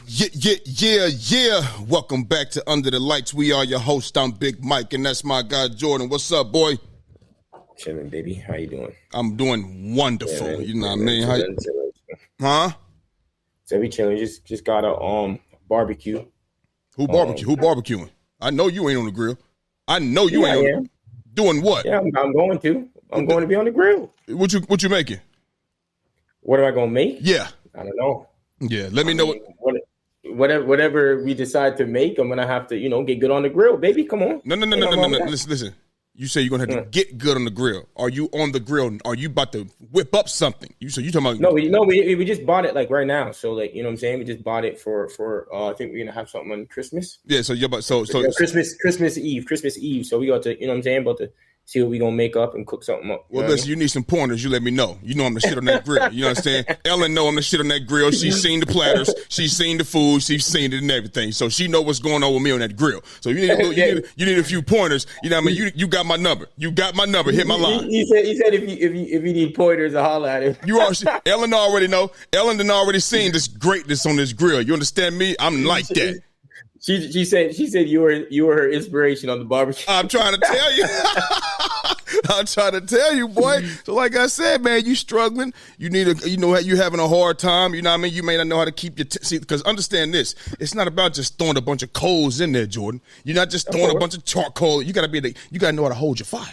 Yeah. Welcome back to Under the Lights. We are your host. I'm Big Mike, and that's my guy, Jordan. What's up, boy? Chilling, baby. How you doing? I'm doing wonderful. Yeah, you know what I mean? Huh? So we chilling. Just got a barbecue. Who barbecue? Who barbecuing? I know you ain't on the grill. I know you ain't doing what? Yeah, I'm going to. I'm going to be on the grill. What you making? What am I gonna make? Yeah. I don't know. Yeah, let me know whatever we decide to make, I'm gonna have to, get good on the grill, baby. Come on. No. Listen. You say you're gonna have to get good on the grill. Are you on the grill? Are you about to whip up something? You talking about? No, we just bought it like right now. So like, you know what I'm saying? We just bought it for I think we're gonna have something on Christmas. Yeah. So you're about so Christmas Eve. So we got to, you know what I'm saying? About to see what we gonna make up and cook something up. Well, listen, you need some pointers. You let me know. You know I'm the shit on that grill. You understand? Ellen know I'm the shit on that grill. She's seen the platters. She's seen the food. She's seen it and everything. So she know what's going on with me on that grill. So you need a few pointers. You know what I mean? You got my number. You got my number. Hit my line. He said if you need pointers, I'll holler at him. Ellen already know. Ellen done already seen this greatness on this grill. You understand me? I'm like that. She said you were her inspiration on the barbecue. I'm trying to tell you. I'm trying to tell you, boy. So like I said, man, you struggling. You need you having a hard time. You know what I mean? You may not know how to keep your see, because understand this. It's not about just throwing a bunch of coals in there, Jordan. You're not just throwing a bunch of charcoal. You gotta know how to hold your fire.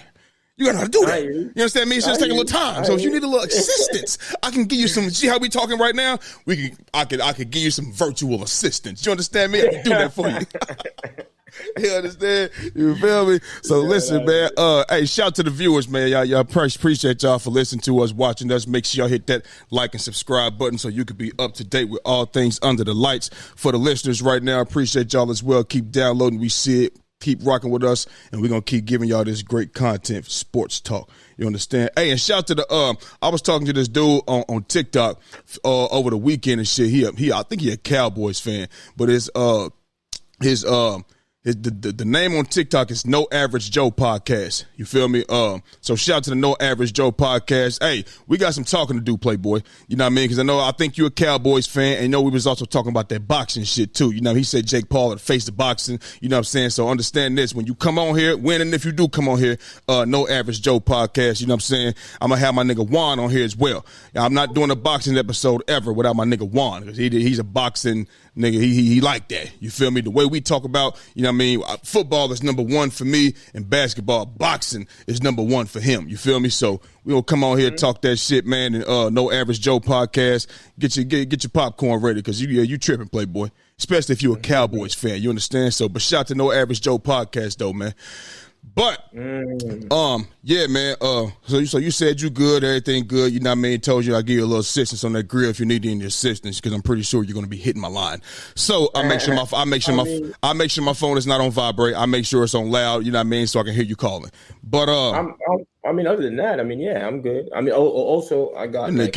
You gotta know how to do that. You understand me? It's just taking a little time. So if you need a little assistance, I can give you some. See how we talking right now? I could give you some virtual assistance. You understand me? I can do that for you. You understand? You feel me? So listen, man. Hey, shout to the viewers, man. Y'all appreciate y'all for listening to us, watching us. Make sure y'all hit that like and subscribe button so you can be up to date with all things Under the Lights. For the listeners right now, appreciate y'all as well. Keep downloading. We see it. Keep rocking with us, and we're gonna keep giving y'all this great content for sports talk. You understand? Hey, and shout to the I was talking to this dude on TikTok over the weekend and shit. I think he a Cowboys fan, but the name on TikTok is No Average Joe Podcast. You feel me? So shout out to the No Average Joe Podcast. Hey, we got some talking to do, Playboy. You know what I mean? Because I think you're a Cowboys fan, and we was also talking about that boxing shit too. You know, he said Jake Paul had faced the boxing. You know what I'm saying? So understand this: when you come on here, and if you do come on here, No Average Joe Podcast. You know what I'm saying? I'm gonna have my nigga Juan on here as well. I'm not doing a boxing episode ever without my nigga Juan, because he's a boxing nigga. He like that. You feel me? The way we talk about, you know what I mean? Football is number one for me, and basketball, boxing is number one for him. You feel me? So we gonna come on here and talk that shit, man. And No Average Joe Podcast. Get your popcorn ready, because you tripping, Playboy. Especially if you're a Cowboys fan. You understand? So, but shout to No Average Joe Podcast though, man. But yeah, man. So you said you good, everything good. You know what I mean? Told you I give you a little assistance on that grill if you need any assistance, because I'm pretty sure you're gonna be hitting my line. So I make sure my phone is not on vibrate. I make sure it's on loud. You know what I mean? So I can hear you calling. But other than that, yeah, I'm good. Also I got. You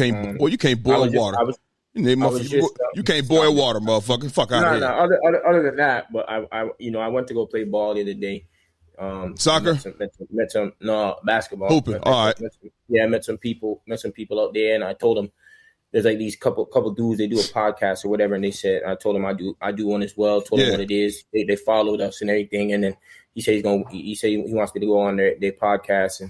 can't boil water. You can't boil water, motherfucker. Fuck out of here. Other than that, but I went to go play ball the other day. Soccer? Met some basketball. Hooping. All right. Met some people out there, and I told them there's like these couple dudes, they do a podcast or whatever, and they said, I told them I do one as well. Told them what it is. They followed us and everything, and then he said he wants me to go on their podcast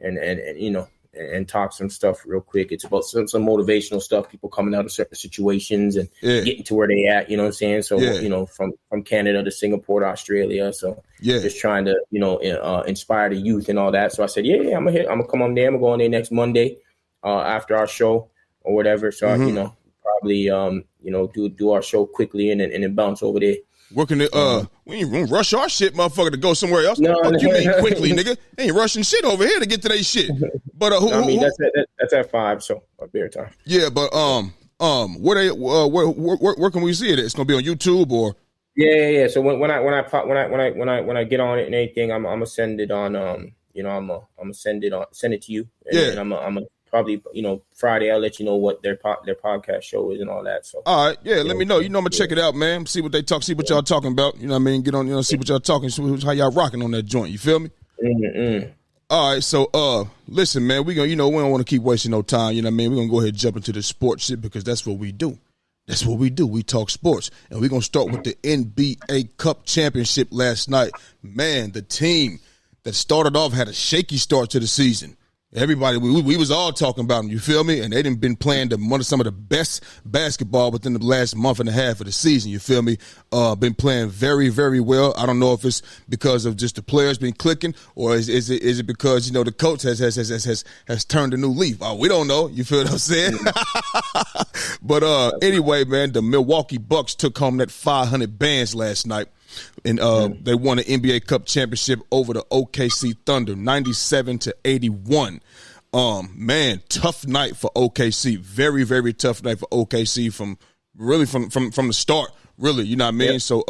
and talk some stuff real quick. It's about some motivational stuff, people coming out of certain situations and getting to where they at, you know what I'm saying? So, from Canada to Singapore to Australia. So just trying to, inspire the youth and all that. So I said, I'm gonna come on there. I'm gonna go on there next Monday, after our show or whatever. So, probably, do our show quickly and then bounce over there. Working it, we ain't gonna rush our shit, motherfucker, to go somewhere else. No, fuck you mean quickly, nigga? Ain't rushing shit over here to get to that shit. But that's at 5, so beer time. Yeah, but where can we see it? It's gonna be on YouTube or? Yeah. So when I get on it and anything, I'm gonna send it on. I'm gonna send it to you. And I'm gonna probably, Friday, I'll let you know what their podcast show is and all that. So, all right, let me know. I'm gonna check it out, man. See what they talk. See what y'all talking about. You know what I mean? Get on, see what y'all talking. See how y'all rocking on that joint. You feel me? Mm-hmm. All right, so listen, man. We gonna, we don't want to keep wasting no time. You know what I mean? We're gonna go ahead and jump into the sports shit, because that's what we do. That's what we do. We talk sports. And we're going to start with the NBA Cup Championship last night. Man, the team that started off had a shaky start to the season. Everybody, we was all talking about them, you feel me? And they done been playing some of the best basketball within the last month and a half of the season, you feel me? Been playing very, very well. I don't know if it's because of just the players been clicking, or is it because, you know, the coach has turned a new leaf? We don't know, you feel what I'm saying? But anyway, man, the Milwaukee Bucks took home that 500 bands last night. And they won the NBA Cup championship over the OKC Thunder, 97-81. Man, tough night for OKC. Very, very tough night for OKC from the start. Really, you know what I mean? Yep. So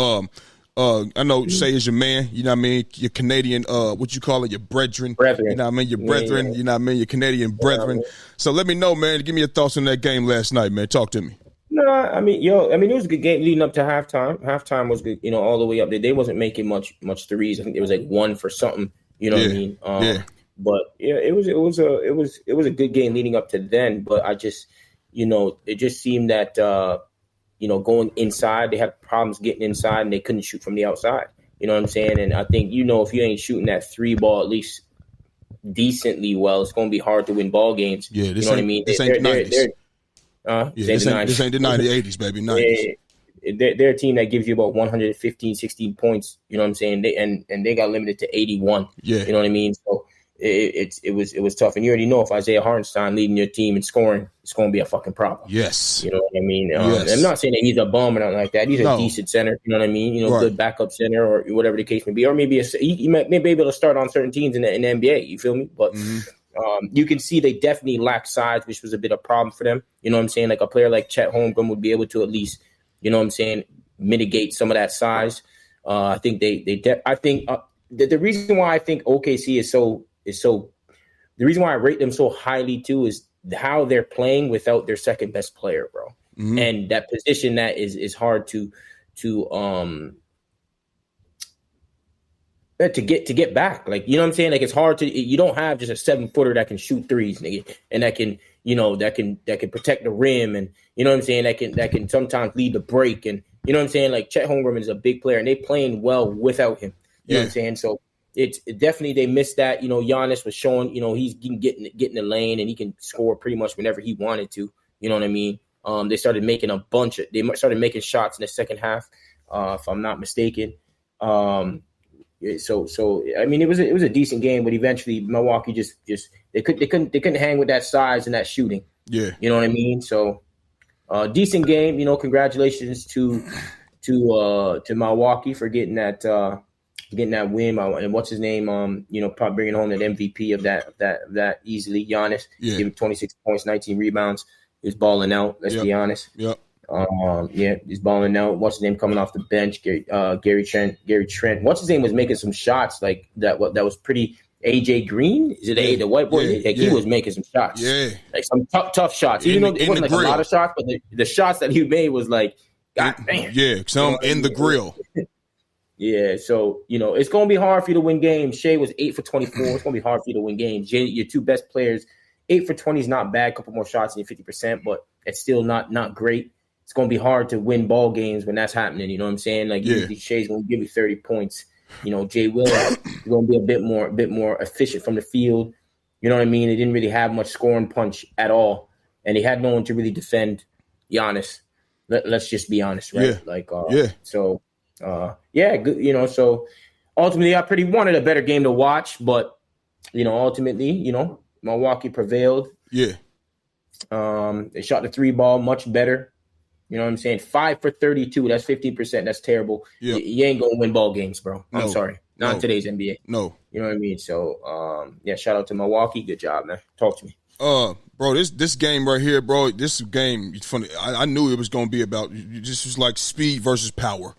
I know Shay is your man. You know what I mean? Your Canadian, what you call it? Your brethren. You know what I mean? Your brethren. Yeah. You know what I mean? Your Canadian brethren. So let me know, man. Give me your thoughts on that game last night, man. Talk to me. No, I mean, it was a good game leading up to halftime. Halftime was good, you know, all the way up there. They wasn't making much threes. I think it was like one for something, you know what I mean? But yeah, it was a good game leading up to then. But I just, you know, it just seemed that you know, going inside, they had problems getting inside and they couldn't shoot from the outside. You know what I'm saying? And I think, you know, if you ain't shooting that three ball at least decently well, it's going to be hard to win ball games. Yeah, you know what I mean? This ain't the 90s. This ain't the 80s, baby. 90s. They're a team that gives you about 115, 16 points. You know what I'm saying? They got limited to 81. Yeah, you know what I mean. So it was tough, and you already know if Isaiah Hartenstein leading your team and scoring, it's going to be a fucking problem. Yes, you know what I mean. Yes. I'm not saying that he's a bum or nothing like that. He's a decent center. You know what I mean? You know, right. Good backup center or whatever the case may be, or maybe he may be able to start on certain teams in the NBA. You feel me? But. You can see they definitely lack size, which was a bit of a problem for them. You know what I'm saying? Like a player like Chet Holmgren would be able to at least, you know what I'm saying, mitigate some of that size. I think the reason why I think OKC is so the reason why I rate them so highly too is how they're playing without their second best player, bro. Mm-hmm. And that position that is hard to get back. Like, you know what I'm saying? Like, it's hard you don't have just a 7-footer that can shoot threes, nigga, and that can, you know, that can protect the rim, and you know what I'm saying? That can sometimes lead the break, and you know what I'm saying? Like, Chet Holmgren is a big player and they playing well without him. You know what I'm saying? So it's definitely, they missed that. You know, Giannis was showing, you know, he's getting the lane and he can score pretty much whenever he wanted to. You know what I mean? They started making shots in the second half, if I'm not mistaken. So I mean, it was a decent game, but eventually Milwaukee just they couldn't hang with that size and that shooting. Yeah, you know what I mean. So decent game. You know, congratulations to Milwaukee for getting that win. And what's his name? You know, probably bringing home that MVP of that easily. Giannis, gave him 26 points, 19 rebounds. He was balling out. Let's be honest. Yep. He's balling out. What's his name coming off the bench? Gary Trent. What's his name was making some shots like that. That was pretty. AJ Green, is it the white boy? Like he was making some shots. Yeah, like some tough shots. Even though it wasn't like a lot of shots, but the shots that he made was like, God damn. Yeah, some in the grill. Yeah, so you know it's gonna be hard for you to win games. Shea was 8 for 24. It's gonna be hard for you to win games. Your two best players, 8 for 20 is not bad. A couple more shots than 50%, but it's still not great. It's going to be hard to win ball games when that's happening. You know what I'm saying? Like, Shea's going to give you 30 points. You know, Jay Will is going to be a bit more efficient from the field. You know what I mean? They didn't really have much scoring punch at all, and they had no one to really defend Giannis. Let's just be honest, right? So, good. You know, so ultimately, I pretty wanted a better game to watch, but you know, ultimately, you know, Milwaukee prevailed. Yeah. They shot the 3 ball much better. You know what I'm saying? 5 for 32. That's 15%. That's terrible. Yep. You ain't going to win ball games, bro. I'm sorry. Not in today's NBA. No. You know what I mean? So, shout out to Milwaukee. Good job, man. Talk to me. Bro, this game right here, bro, this game, it's funny. I knew it was going to be about, this was like speed versus power.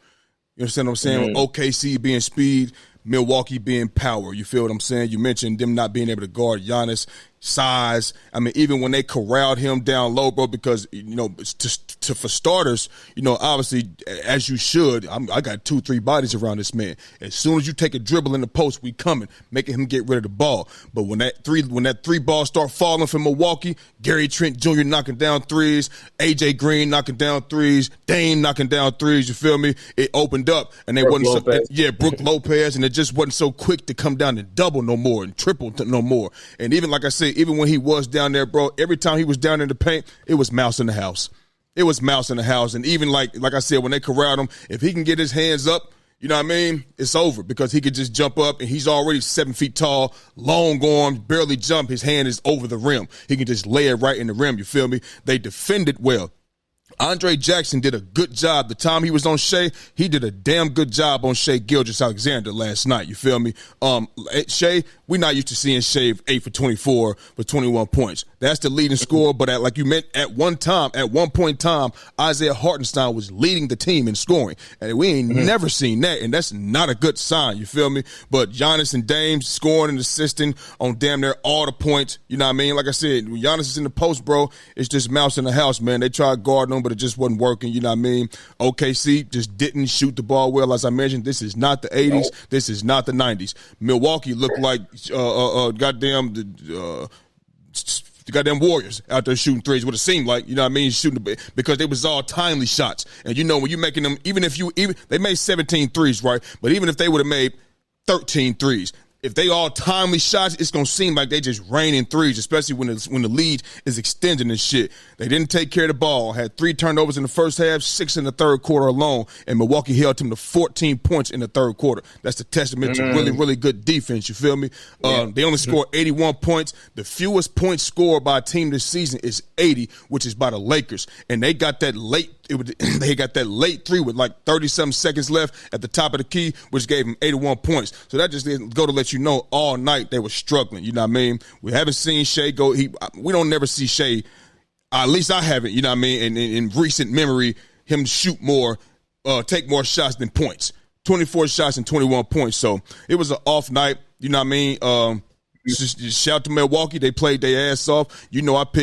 You understand what I'm saying? Mm-hmm. OKC being speed, Milwaukee being power. You feel what I'm saying? You mentioned them not being able to guard Giannis. size. I mean, even when they corralled him down low, bro, because, for starters, obviously, as you should, I got 2-3 bodies around this man. As soon as you take a dribble in the post, we coming, making him get rid of the ball. But when that three balls start falling from Milwaukee, Gary Trent Jr. knocking down threes, AJ Green knocking down threes, Dame knocking down threes, you feel me? It opened up, and they wasn't Brooke Lopez, and it just wasn't so quick to come down and double no more and triple no more. And even, like I said, even when he was down there, bro, every time he was down in the paint, it was mouse in the house. It was mouse in the house. And even like I said, when they corralled him, if he can get his hands up, you know what I mean? It's over because he could just jump up, and he's already 7 feet tall, long arms, barely jump. His hand is over the rim. He can just lay it right in the rim. You feel me? They defended well. Andre Jackson did a good job. The time he was on Shea, he did a damn good job on Shea Gilgeous-Alexander last night. You feel me? Shea, we're not used to seeing Shea 8 for 24 for 21 points. That's the leading scorer, but like you meant, at one point in time, Isaiah Hartenstein was leading the team in scoring, and we ain't never seen that, and that's not a good sign. You feel me? But Giannis and Dame scoring and assisting on damn near all the points. You know what I mean? Like I said, when Giannis is in the post, bro, it's just mouse in the house, man. They tried guarding him, but it just wasn't working. You know what I mean? OKC just didn't shoot the ball well. As I mentioned, this is not the 80s. This is not the 90s. Milwaukee looked like the goddamn Warriors out there shooting threes, what it seemed like, you know what I mean, because they was all timely shots. And when you're making them, even they made 17 threes, right? But even if they would have made 13 threes, if they all timely shots, it's going to seem like they just rain in threes, especially when the lead is extending and shit. They didn't take care of the ball. Had 3 turnovers in the first half, 6 in the third quarter alone, and Milwaukee held them to 14 points in the third quarter. That's a testament to really, really good defense, you feel me? They only scored 81 points. The fewest points scored by a team this season is 80, which is by the Lakers. And they got that late three with like 30-something seconds left at the top of the key, which gave them 81 points. So that just didn't go to let you know all night they were struggling. You know what I mean? We haven't seen Shea go. We don't never see Shea. At least I haven't. You know what I mean? In recent memory, him shoot more, take more shots than points. 24 shots and 21 points. So it was an off night. You know what I mean? Just shout out to Milwaukee. They played their ass off. We both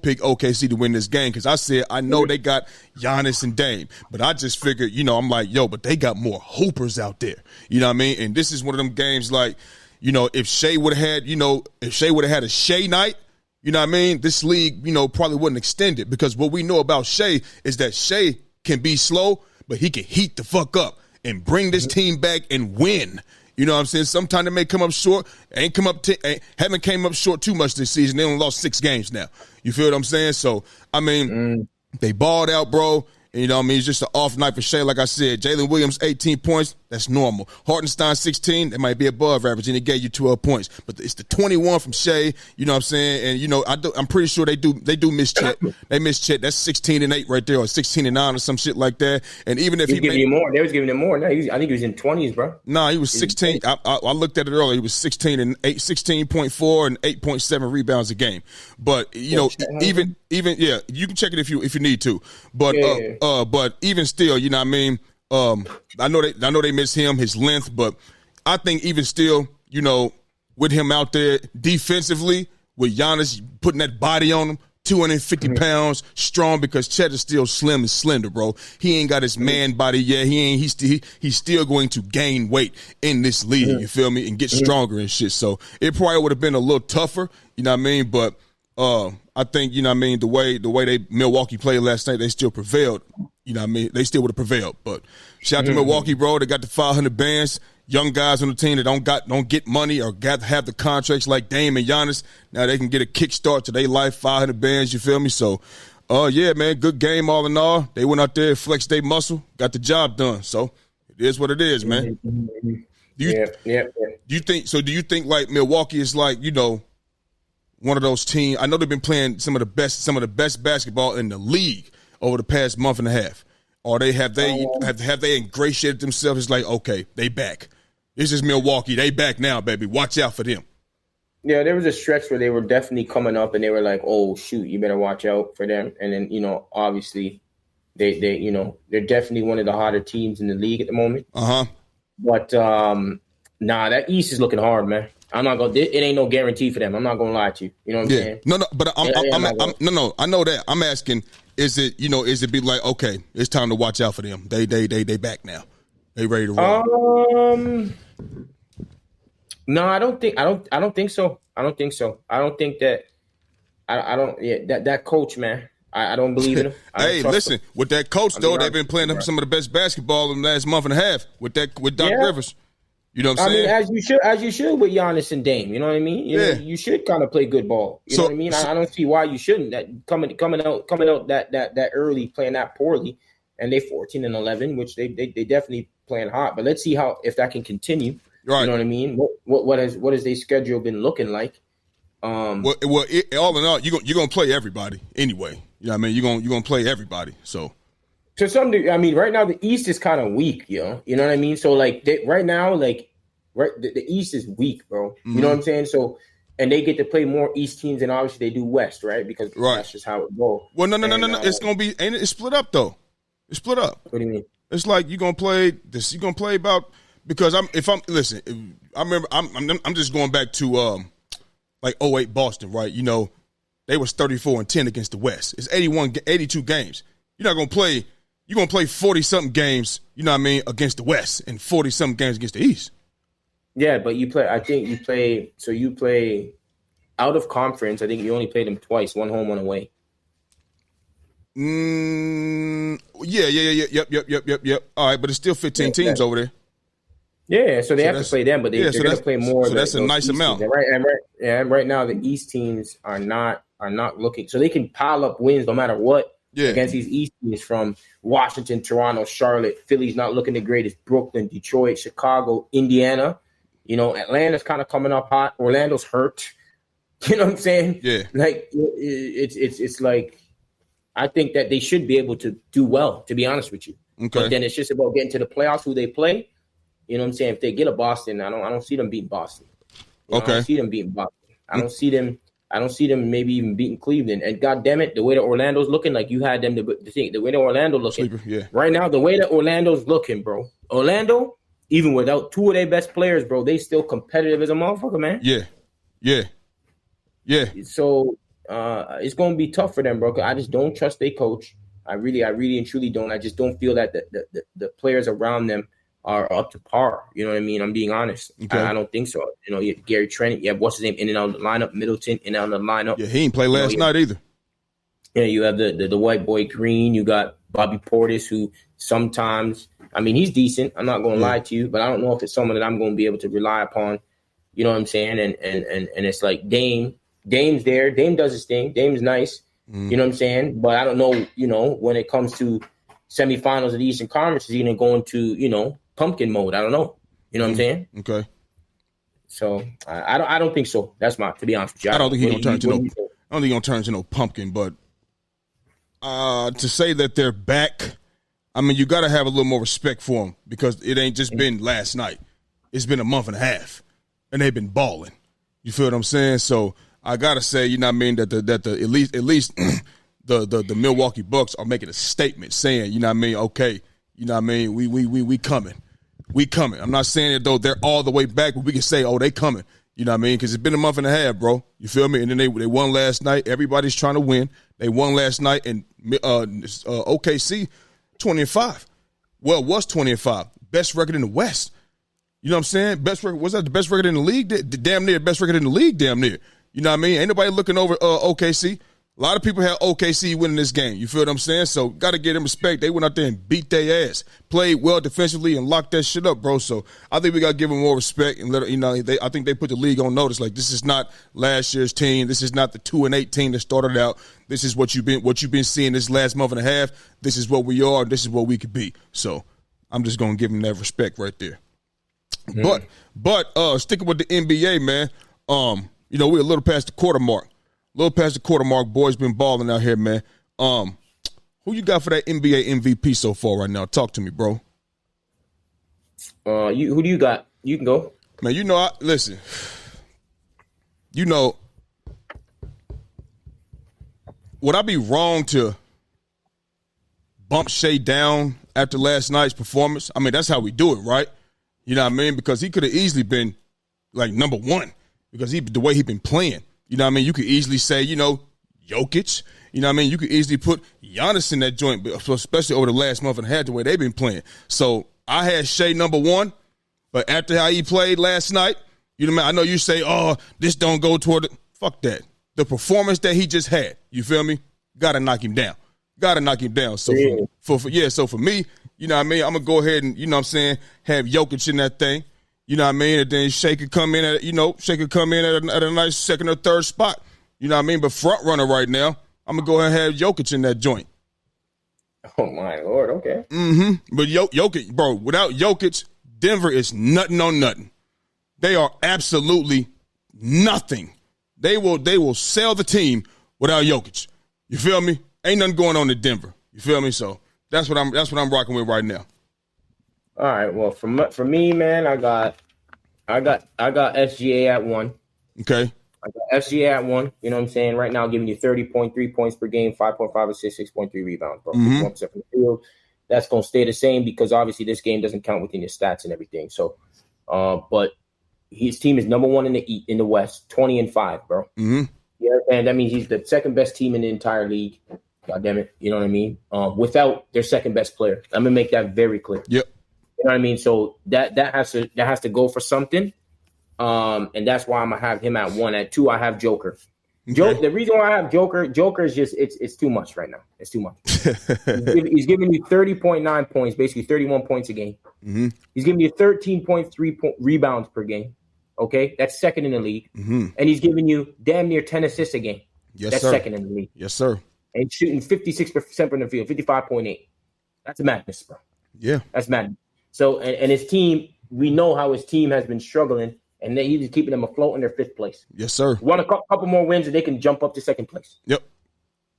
picked OKC to win this game because I said, I know they got Giannis and Dame, but I just figured, I'm like, but they got more hoopers out there. You know what I mean? And this is one of them games like, if Shea would have had a Shea night, you know what I mean? This league, probably wouldn't extend it because what we know about Shea is that Shea can be slow, but he can heat the fuck up and bring this team back and win. You know what I'm saying? Sometimes they may come up short. Haven't came up short too much this season. They only lost 6 games now. You feel what I'm saying? So, I mean, they balled out, bro. And, you know what I mean? It's just an off night for Shea. Like I said, Jalen Williams, 18 points. That's normal. Hartenstein, 16. That might be above average, and he gave you 12 points. But it's the 21 from Shea. You know what I'm saying? And, I'm pretty sure they do miss Chet. They miss Chet. That's 16 and 8 right there, or 16 and 9 or some shit like that. And even if he giving you more, they was giving him more. No, I think he was in 20s, bro. No, he was 16. I looked at it earlier. He was 16 and 8, 16.4 and 8.7 rebounds a game. But even you can check it if you need to. But but even still, you know what I mean? I know they miss him, his length, but I think even still, with him out there defensively, with Giannis putting that body on him, 250 pounds, strong, because Chet is still slim and slender, bro. He ain't got his man body yet. He's still going to gain weight in this league, you feel me, and get stronger and shit. So it probably would have been a little tougher, you know what I mean? But I think, you know what I mean, the way Milwaukee played last night, they still prevailed. You know what I mean? They still would have prevailed. But shout out to Milwaukee, bro. They got the 500 bands. Young guys on the team that don't get money or have the contracts like Dame and Giannis. Now they can get a kickstart to their life, 500 bands, you feel me? So, yeah, man, good game all in all. They went out there, flexed their muscle, got the job done. So it is what it is, man. Do you think like Milwaukee is like, one of those teams? I know they've been playing some of the best basketball in the league over the past month and a half. Or have they ingratiated themselves? It's like, okay, they back. This is Milwaukee. They back now, baby. Watch out for them. Yeah, there was a stretch where they were definitely coming up, and they were like, "Oh shoot, you better watch out for them." And then obviously, they're definitely one of the hotter teams in the league at the moment. But that East is looking hard, man. I'm not gonna. It ain't no guarantee for them. I'm not gonna lie to you. You know what I'm saying? No, but I know that. I'm asking, is it be like, okay, it's time to watch out for them. They back now. They ready to roll. No, I don't think so. I don't think so. I don't think that. I don't. Yeah, that coach, man. I don't believe in him. Hey, listen, with that coach though, they've been playing some of the best basketball in the last month and a half with Doc Rivers. You know what I'm saying? I mean, as you should with Giannis and Dame. You know what I mean? You know, you should kind of play good ball. You know what I mean? I don't see why you shouldn't. That coming out that early, playing that poorly, and they 14-11, which they definitely playing hot. But let's see if that can continue. Right. You know what I mean? What has their schedule been looking like? All in all, you're gonna play everybody anyway. You know what I mean? You're gonna play everybody. So to some degree, I mean, right now the East is kind of weak, yo. You know what I mean? So like right now, the East is weak, bro. Mm-hmm. You know what I'm saying? So and they get to play more East teams than obviously they do West, right? Because that's just how it goes. Well, no. It's gonna be it's split up though. It's split up. What do you mean? It's like you're gonna play this. You're gonna play about because I remember I'm just going back to like 08 Boston, right? You know, they was 34-10 against the West. It's 82 games. You're going to play 40-something games, you know what I mean, against the West and 40-something games against the East. Yeah, but you play out of conference. I think you only played them twice, one home, one away. Yep. All right, but it's still 15 teams over there. Yeah, so they have to play them, but they're going to play more. So that's a nice amount, right now the East teams are not looking, so they can pile up wins no matter what against these East teams from Washington, Toronto, Charlotte. Philly's not looking the greatest. Brooklyn, Detroit, Chicago, Indiana. You know, Atlanta's kind of coming up hot. Orlando's hurt. You know what I'm saying? Yeah. Like it's like I think that they should be able to do well. To be honest with you, but then it's just about getting to the playoffs. Who they play. You know what I'm saying? If they get a Boston, I don't see them beating Boston. I don't see them beating Boston. I don't see them maybe even beating Cleveland. And God damn it, the way that Orlando's looking, like you had them the way that Orlando looking. Right now, the way that Orlando's looking, bro. Orlando, even without two of their best players, bro, they still competitive as a motherfucker, man. Yeah. So it's gonna be tough for them, bro. 'Cause I just don't trust their coach. I really and truly don't. I just don't feel that the players around them are up to par. You know what I mean? I'm being honest. Okay. I don't think so. You know, you have Gary Trent, you have what's his name in and out of the lineup, Middleton in and out of the lineup. Yeah, he didn't play last night either. Yeah, you have the white boy Green. You got Bobby Portis, who sometimes, I mean, he's decent. I'm not going to lie to you, but I don't know if it's someone that I'm going to be able to rely upon. You know what I'm saying? And it's like Dame's there. Dame does his thing. Dame's nice. You know what I'm saying? But I don't know, you know, when it comes to semifinals of the Eastern Conference, is he going to go into, you know, pumpkin mode? I don't know. You know what I'm saying? Okay. So I don't think so. That's to be honest with you. I don't think he's gonna turn into no pumpkin, but to say that they're back, I mean, you got to have a little more respect for them because it ain't just been last night. It's been a month and a half, and they've been balling. You feel what I'm saying? So I gotta say, you know what I mean, that at least the Milwaukee Bucks are making a statement saying, you know what I mean, okay, you know what I mean, we coming. We coming. I'm not saying it, though, they're all the way back, but we can say, oh, they coming. You know what I mean? Because it's been a month and a half, bro. You feel me? And then they won last night. Everybody's trying to win. They won last night, and OKC 20-5. Well, was 20-5. Best record in the West. You know what I'm saying? Best record. Was that the best record in the league? Damn near. Best record in the league, damn near. You know what I mean? Ain't nobody looking over OKC. A lot of people have OKC winning this game. You feel what I'm saying? So got to give them respect. They went out there and beat their ass, played well defensively, and locked that shit up, bro. So I think we got to give them more respect and let it, you know. I think they put the league on notice. Like, this is not last year's team. This is not the 2-8 team that started out. This is what you've been seeing this last month and a half. This is what we are. This is what we could be. So I'm just gonna give them that respect right there. But sticking with the NBA, man. You know, we're a little past the quarter mark. Boys been balling out here, man. Who you got for that NBA MVP so far right now? Talk to me, bro. Who do you got? You can go. Man, you know, listen. You know, would I be wrong to bump Shea down after last night's performance? I mean, that's how we do it, right? You know what I mean? Because he could have easily been like number one because the way he been playing. You know what I mean? You could easily say, Jokic. You know what I mean? You could easily put Giannis in that joint, especially over the last month and a half, the way they've been playing. So I had Shea number one, but after how he played last night, you know what I mean? I know you say, oh, this don't go toward it. Fuck that. The performance that he just had, you feel me? Got to knock him down. So for me, you know what I mean? I'm going to go ahead and, have Jokic in that thing. You know what I mean? And then Shea could come in at, at a nice second or third spot. You know what I mean? But front runner right now, I'm going to go ahead and have Jokic in that joint. Oh, my Lord. Okay. Mm-hmm. But Jokic, bro, without Jokic, Denver is nothing on nothing. They are absolutely nothing. They will sell the team without Jokic. You feel me? Ain't nothing going on in Denver. You feel me? So that's what I'm rocking with right now. All right. Well, for me, man, I got SGA at 1. Okay. I got SGA at 1. You know what I'm saying? Right now, giving you 30.3 points per game, 5.5 assists, 6.3 rebounds, bro. 1% from the field. That's going to stay the same because obviously this game doesn't count within your stats and everything. So, but his team is number 1 in the West, 20-5, bro. Mm-hmm. Yeah, and that means he's the second best team in the entire league. God damn it, you know what I mean? Without their second best player, I'm gonna make that very clear. Yep. You know what I mean? So that has to go for something. And that's why I'm gonna have him at 1. At 2, I have Joker. Okay. The reason why I have Joker is just it's too much right now. It's too much. He's giving you 30.9 points, basically 31 points a game. Mm-hmm. He's giving you 13.3 rebounds per game. Okay, that's second in the league. Mm-hmm. And he's giving you damn near 10 assists a game. Yes, that's sir. Second in the league. Yes, sir. And shooting 56% from the field, 55.8. That's madness, bro. Yeah. That's madness. So, and his team, we know how his team has been struggling, and he's just keeping them afloat in their 5th place. Yes, sir. Want a couple more wins, and they can jump up to 2nd place. Yep.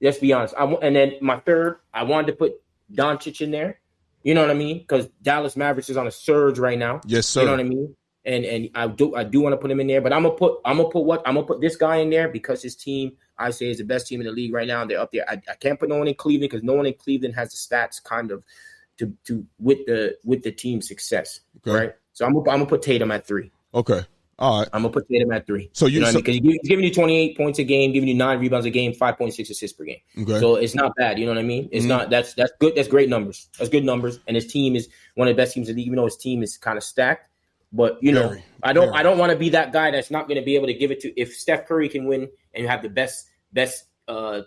Let's be honest. And then my third, I wanted to put Doncic in there. You know what I mean? Because Dallas Mavericks is on a surge right now. Yes, sir. You know what I mean? And I do want to put him in there, but I'm gonna put this guy in there because his team, I say, is the best team in the league right now. They're up there. I can't put no one in Cleveland because no one in Cleveland has the stats kind of to with the team's success. Okay. Right. So I'm gonna put Tatum at 3. Okay. All right. I'm gonna put Tatum at 3. So you know what I mean? Because he's giving you 28 points a game, giving you 9 rebounds a game, 5.6 assists per game. Okay. So it's not bad. You know what I mean? It's not. That's good. That's great numbers. That's good numbers. And his team is one of the best teams in the league, even though his team is kind of stacked. But I don't want to be that guy that's not going to be able to give it to. If Steph Curry can win and you have the best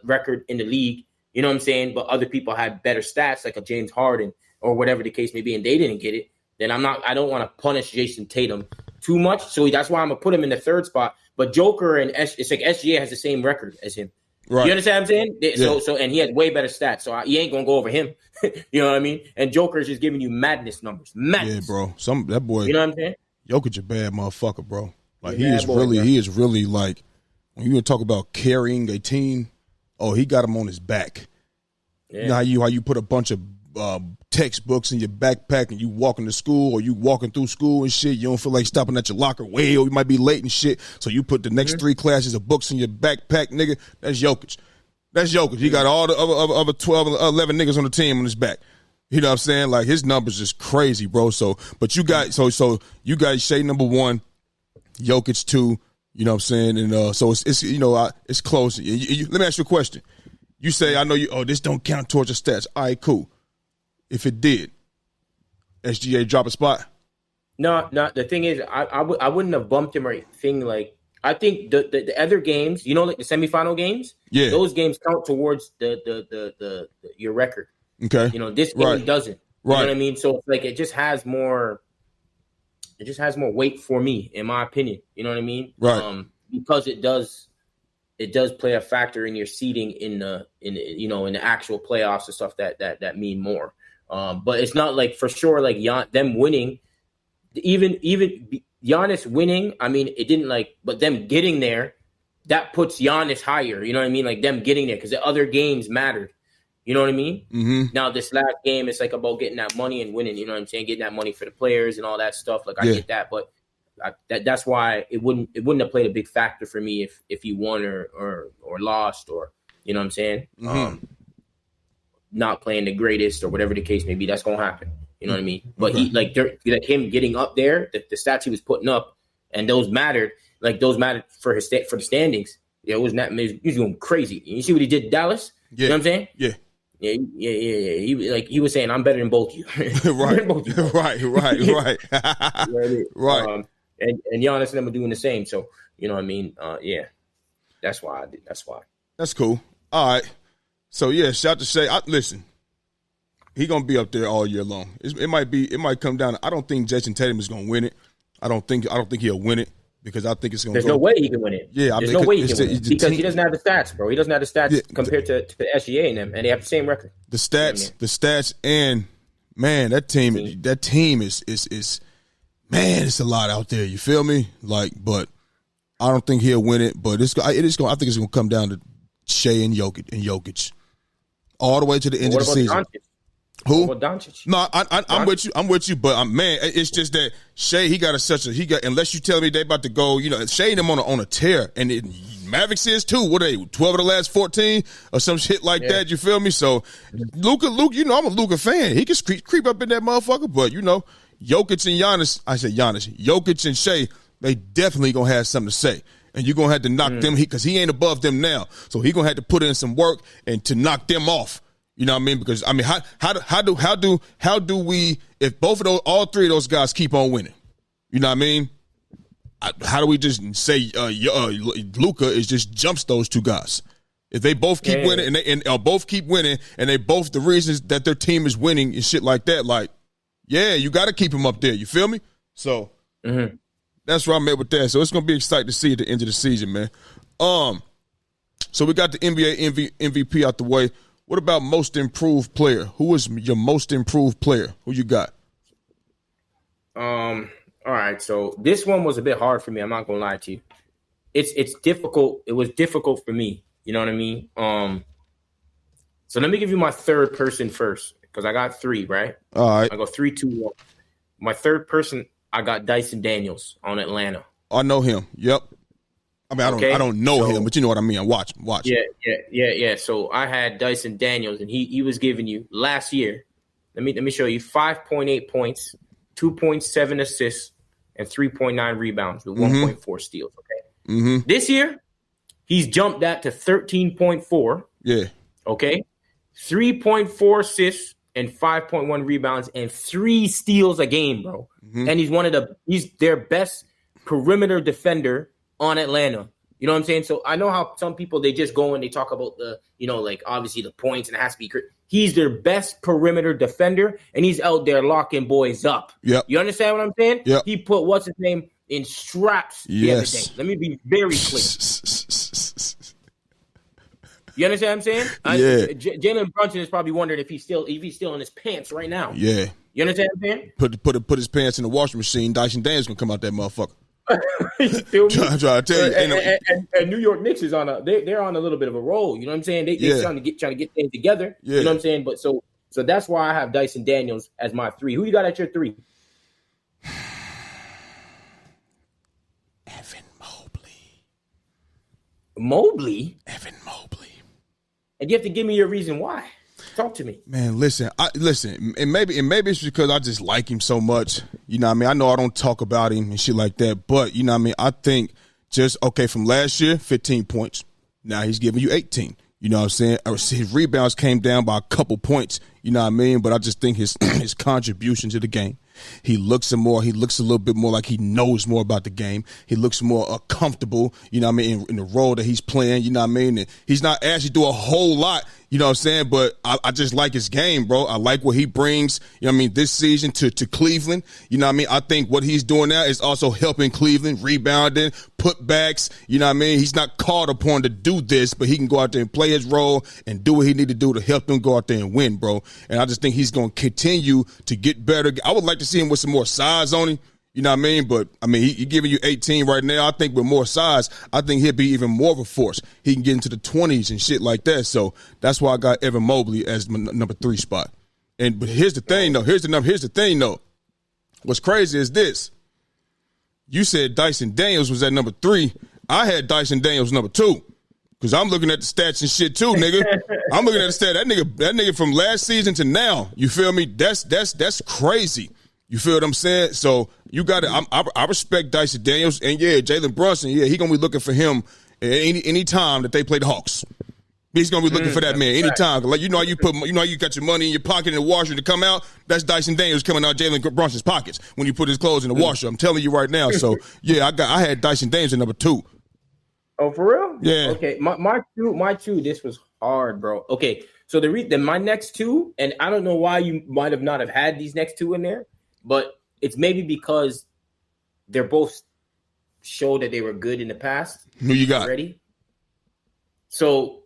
record in the league, you know what I'm saying. But other people had better stats, like a James Harden or whatever the case may be, and they didn't get it. Then I don't want to punish Jason Tatum too much. So that's why I'm gonna put him in the 3rd spot. But Joker and it's like SGA has the same record as him. Right. You understand what I'm saying? Yeah. So and he has way better stats. So he ain't gonna go over him. You know what I mean? And Joker is just giving you madness numbers. Madness. Yeah, bro. That boy. You know what I'm saying? Jokic a bad motherfucker, bro. Like he is really like when you talk about carrying a team. Oh, he got him on his back. Yeah. You know how you put a bunch of textbooks in your backpack and you walking to school or you walking through school and shit. You don't feel like stopping at your locker way or you might be late and shit. So you put the next 3 classes of books in your backpack, nigga. That's Jokic. He got all the other 12, 11 niggas on the team on his back. You know what I'm saying? Like his numbers is crazy, bro. So, but you got you got Shea number 1, Jokic 2. You know what I'm saying? And so it's it's close. Let me ask you a question. You say I know you. Oh, this don't count towards your stats. All right, cool. If it did, SGA drop a spot. No. The thing is, I wouldn't have bumped him or anything. Like I think the other games, like the semifinal games, those games count towards the your record. Okay. This game doesn't. Right. You know what I mean? So it's like it just has more weight for me, in my opinion. You know what I mean? Right. Because it does play a factor in your seeding in the actual playoffs and stuff that mean more. But it's not like for sure like them winning, even Giannis winning. I mean, it didn't but them getting there, that puts Giannis higher. You know what I mean? Like them getting there because the other games mattered. You know what I mean? Mm-hmm. Now this last game, it's like about getting that money and winning. You know what I'm saying? Getting that money for the players and all that stuff. Like I get that, but that's why it wouldn't have played a big factor for me if he won or lost or you know what I'm saying? Mm-hmm. Not playing the greatest or whatever the case may be. That's gonna happen. You know what I mean? But he him getting up there, the stats he was putting up, and those mattered. Like those mattered for for the standings. Yeah, it was not. He was going crazy. You see what he did to Dallas? Yeah. You know what I'm saying? Yeah. Yeah. He was saying, "I'm better than both of you." Right. Both of you. Right. Right. And Giannis and them are doing the same. So you know what I mean? Yeah. That's why I did. That's why. That's cool. All right. So yeah, shout to Shea. Listen, he gonna be up there all year long. It might come down. I don't think Jason Tatum is gonna win it. I don't think he'll win it because I think it's gonna. There's no way he can win it. Yeah, there's no way he can win it because he doesn't have the stats, bro. He doesn't have the stats compared to the SGA and them, and they have the same record. The stats, and man, that team is man, it's a lot out there. You feel me? Like, but I don't think he'll win it. But I think it's gonna come down to Shea and Jokic all the way to the end of the season. Doncic? Who? What about Doncic? No, I'm with you. I'm with you. But man, it's just that Shea, unless you tell me they about to go, Shea and them on a tear, and Mavericks is too. What are they? 12 of the last 14 or some shit like that. You feel me? So Luka, I'm a Luka fan. He can creep up in that motherfucker. But Jokic and Jokic and Shea, they definitely gonna have something to say. And you're gonna have to knock them because he ain't above them now. So he gonna have to put in some work and to knock them off. You know what I mean? Because I mean, how do we, if all three of those guys keep on winning? You know what I mean? How do we just say Luka is just jumps those two guys? If they both keep winning and both keep winning and they both the reasons that their team is winning and shit like that, like, yeah, you got to keep them up there. You feel me? So that's where I'm at with that. So it's gonna be exciting to see at the end of the season, man. So we got the NBA MVP out the way. What about most improved player? Who is your most improved player? Who you got? All right. So this one was a bit hard for me. I'm not gonna lie to you. It's difficult. It was difficult for me. You know what I mean? So let me give you my third person first because I got three, right? All right. I go 3, 2, 1. My third person, I got Dyson Daniels on Atlanta. I know him. Yep. I mean, I don't know him, but you know what I mean. Watch. Yeah. So I had Dyson Daniels, and he was giving you last year. Let me show you 5.8 points, 2.7 assists, and 3.9 rebounds with 1.4 steals. Okay. This year, he's jumped that to 13.4. Yeah. Okay. 3.4 assists and 5.1 rebounds and 3 steals a game, bro. And he's their best perimeter defender on Atlanta. You know what I'm saying? So I know how some people, they just go and they talk about the, like obviously the points and it has to be. He's their best perimeter defender and he's out there locking boys up. Yep. You understand what I'm saying? Yep. He put what's his name in straps the other day. Let me be very clear. You understand what I'm saying? Yeah. Jalen Brunson is probably wondering if he's still in his pants right now. Yeah. You understand what I'm saying? Put his pants in the washing machine. Dyson Daniels gonna come out that motherfucker. Try to tell you. And New York Knicks is they're on a little bit of a roll. You know what I'm saying? They're trying to get things together. Yeah. You know what I'm saying? But so that's why I have Dyson Daniels as my 3. Who you got at your 3? Evan Mobley. And you have to give me your reason why. Talk to me. Man, listen, and maybe it's because I just like him so much. You know what I mean? I know I don't talk about him and shit like that, but you know what I mean? I think from last year, 15 points. Now he's giving you 18. You know what I'm saying? His rebounds came down by a couple points, you know what I mean? But I just think his contribution to the game, he looks a little bit more like he knows more about the game. He looks more comfortable, you know what I mean, in the role that he's playing, you know what I mean? And he's not actually doing a whole lot, you know what I'm saying? But I just like his game, bro. I like what he brings, you know what I mean, this season to Cleveland. You know what I mean? I think what he's doing now is also helping Cleveland, rebounding, putbacks, you know what I mean? He's not called upon to do this, but he can go out there and play his role and do what he need to do to help them go out there and win, bro. And I just think he's going to continue to get better. I would like to see him with some more size on him. You know what I mean? But, I mean, he giving you 18 right now. I think with more size, I think he'll be even more of a force. He can get into the 20s and shit like that. So that's why I got Evan Mobley as my number 3 spot. But here's the thing, though. Here's the thing, though. What's crazy is this. You said Dyson Daniels was at number 3. I had Dyson Daniels number 2. Because I'm looking at the stats and shit too, nigga. I'm looking at the stat. That nigga from last season to now, you feel me? That's crazy. You feel what I'm saying? So you got to. I respect Dyson Daniels, and yeah, Jalen Brunson. Yeah, he gonna be looking for him any time that they play the Hawks. He's gonna be looking for that man anytime. Like you know, you got your money in your pocket in the washer to come out. That's Dyson Daniels coming out Jalen Brunson's pockets when you put his clothes in the washer. I'm telling you right now. So yeah, I had Dyson Daniels at number 2. Oh, for real? Yeah. Okay, my two. This was hard, bro. Okay, so my next 2, and I don't know why you might have not have had these next 2 in there, but it's maybe because they're both show that they were good in the past. Who you got? Ready? So.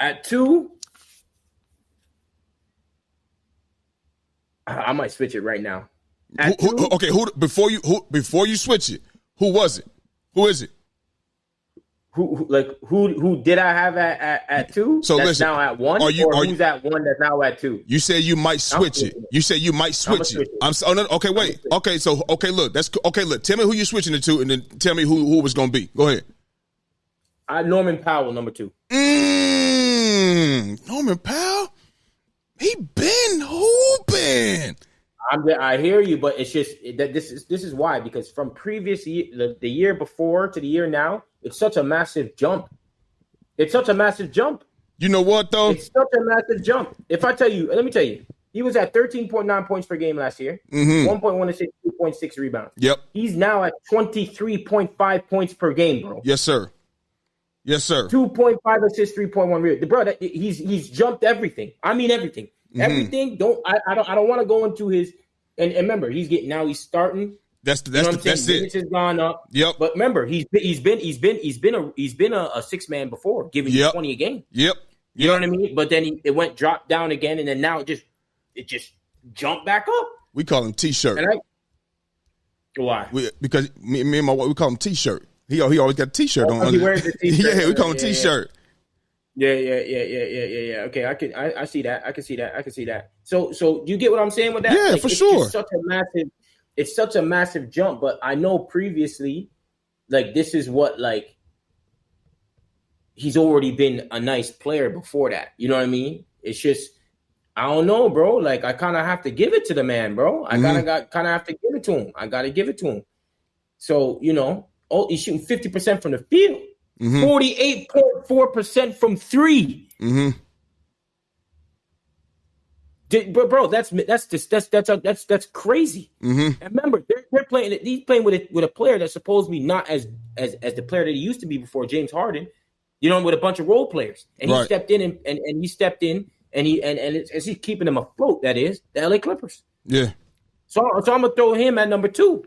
At 2, I might switch it right now. Before you switch it, who was it? Who is it? Who did I have at 2? So that's now at 1, who's at 1 that's now at 2? You said you might switch it. You said you might switch it. Okay, wait. Okay, so look, look. Tell me who you're switching it to, and then tell me who it was going to be. Go ahead. Norman Powell, number 2. Norman Powell, he been hooping. I hear you, but it's just that this is why, because from previous year, the year before to the year now, it's such a massive jump. It's such a massive jump. You know what though? It's such a massive jump. If I tell you, let me tell you, he was at 13.9 points per game last year, 1.1 assists, 2.6 rebounds. Yep. He's now at 23.5 points per game, bro. Yes, sir. Yes, sir. 2.5 assists, 3.1 rebounds. Bro, he's jumped everything. I mean everything. Everything. I don't want to go into his and remember he's starting. That's it. Minutes has gone up. Yep. But remember he's been a 6-man before, giving you 20 a game. Yep. You know what I mean? But then it went dropped down again, and then now it just jumped back up. We call him T-shirt. Why? Because me and my wife, we call him T-shirt. He always got a T-shirt on. He wears the T-shirt. Yeah, we call him T-shirt. Yeah. Okay, I see that. I can see that. So you get what I'm saying with that? Yeah, for sure. It's such a massive jump. But I know previously, this is what he's already been a nice player before that. You know what I mean? It's just I don't know, bro. I kind of have to give it to the man, bro. I kind of have to give it to him. I got to give it to him. So he's shooting 50% from the field. 48.4% from 3. But bro, that's crazy. And remember, they're playing. He's playing with a player that's supposedly not as the player that he used to be before, James Harden. With a bunch of role players, and he stepped in and he's keeping them afloat. That is the LA Clippers. Yeah. So I'm gonna throw him at number 2.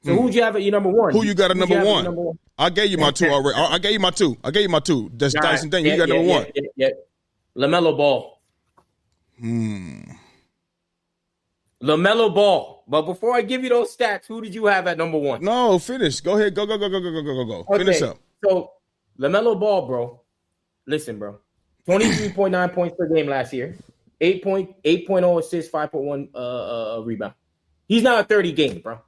So who'd you have at your number 1? Who you got at number 1? I gave you my 2 already. I gave you my 2. That's Dyson Daniels. You got number 1. Yeah. LaMelo Ball. LaMelo Ball. But before I give you those stats, who did you have at number 1? No, finish. Go ahead. Go. Okay. Finish up. So LaMelo Ball, bro. Listen, bro. 23.9 points per game last year. 8.0 assists, 5.1 rebound. He's now at 30 games, bro.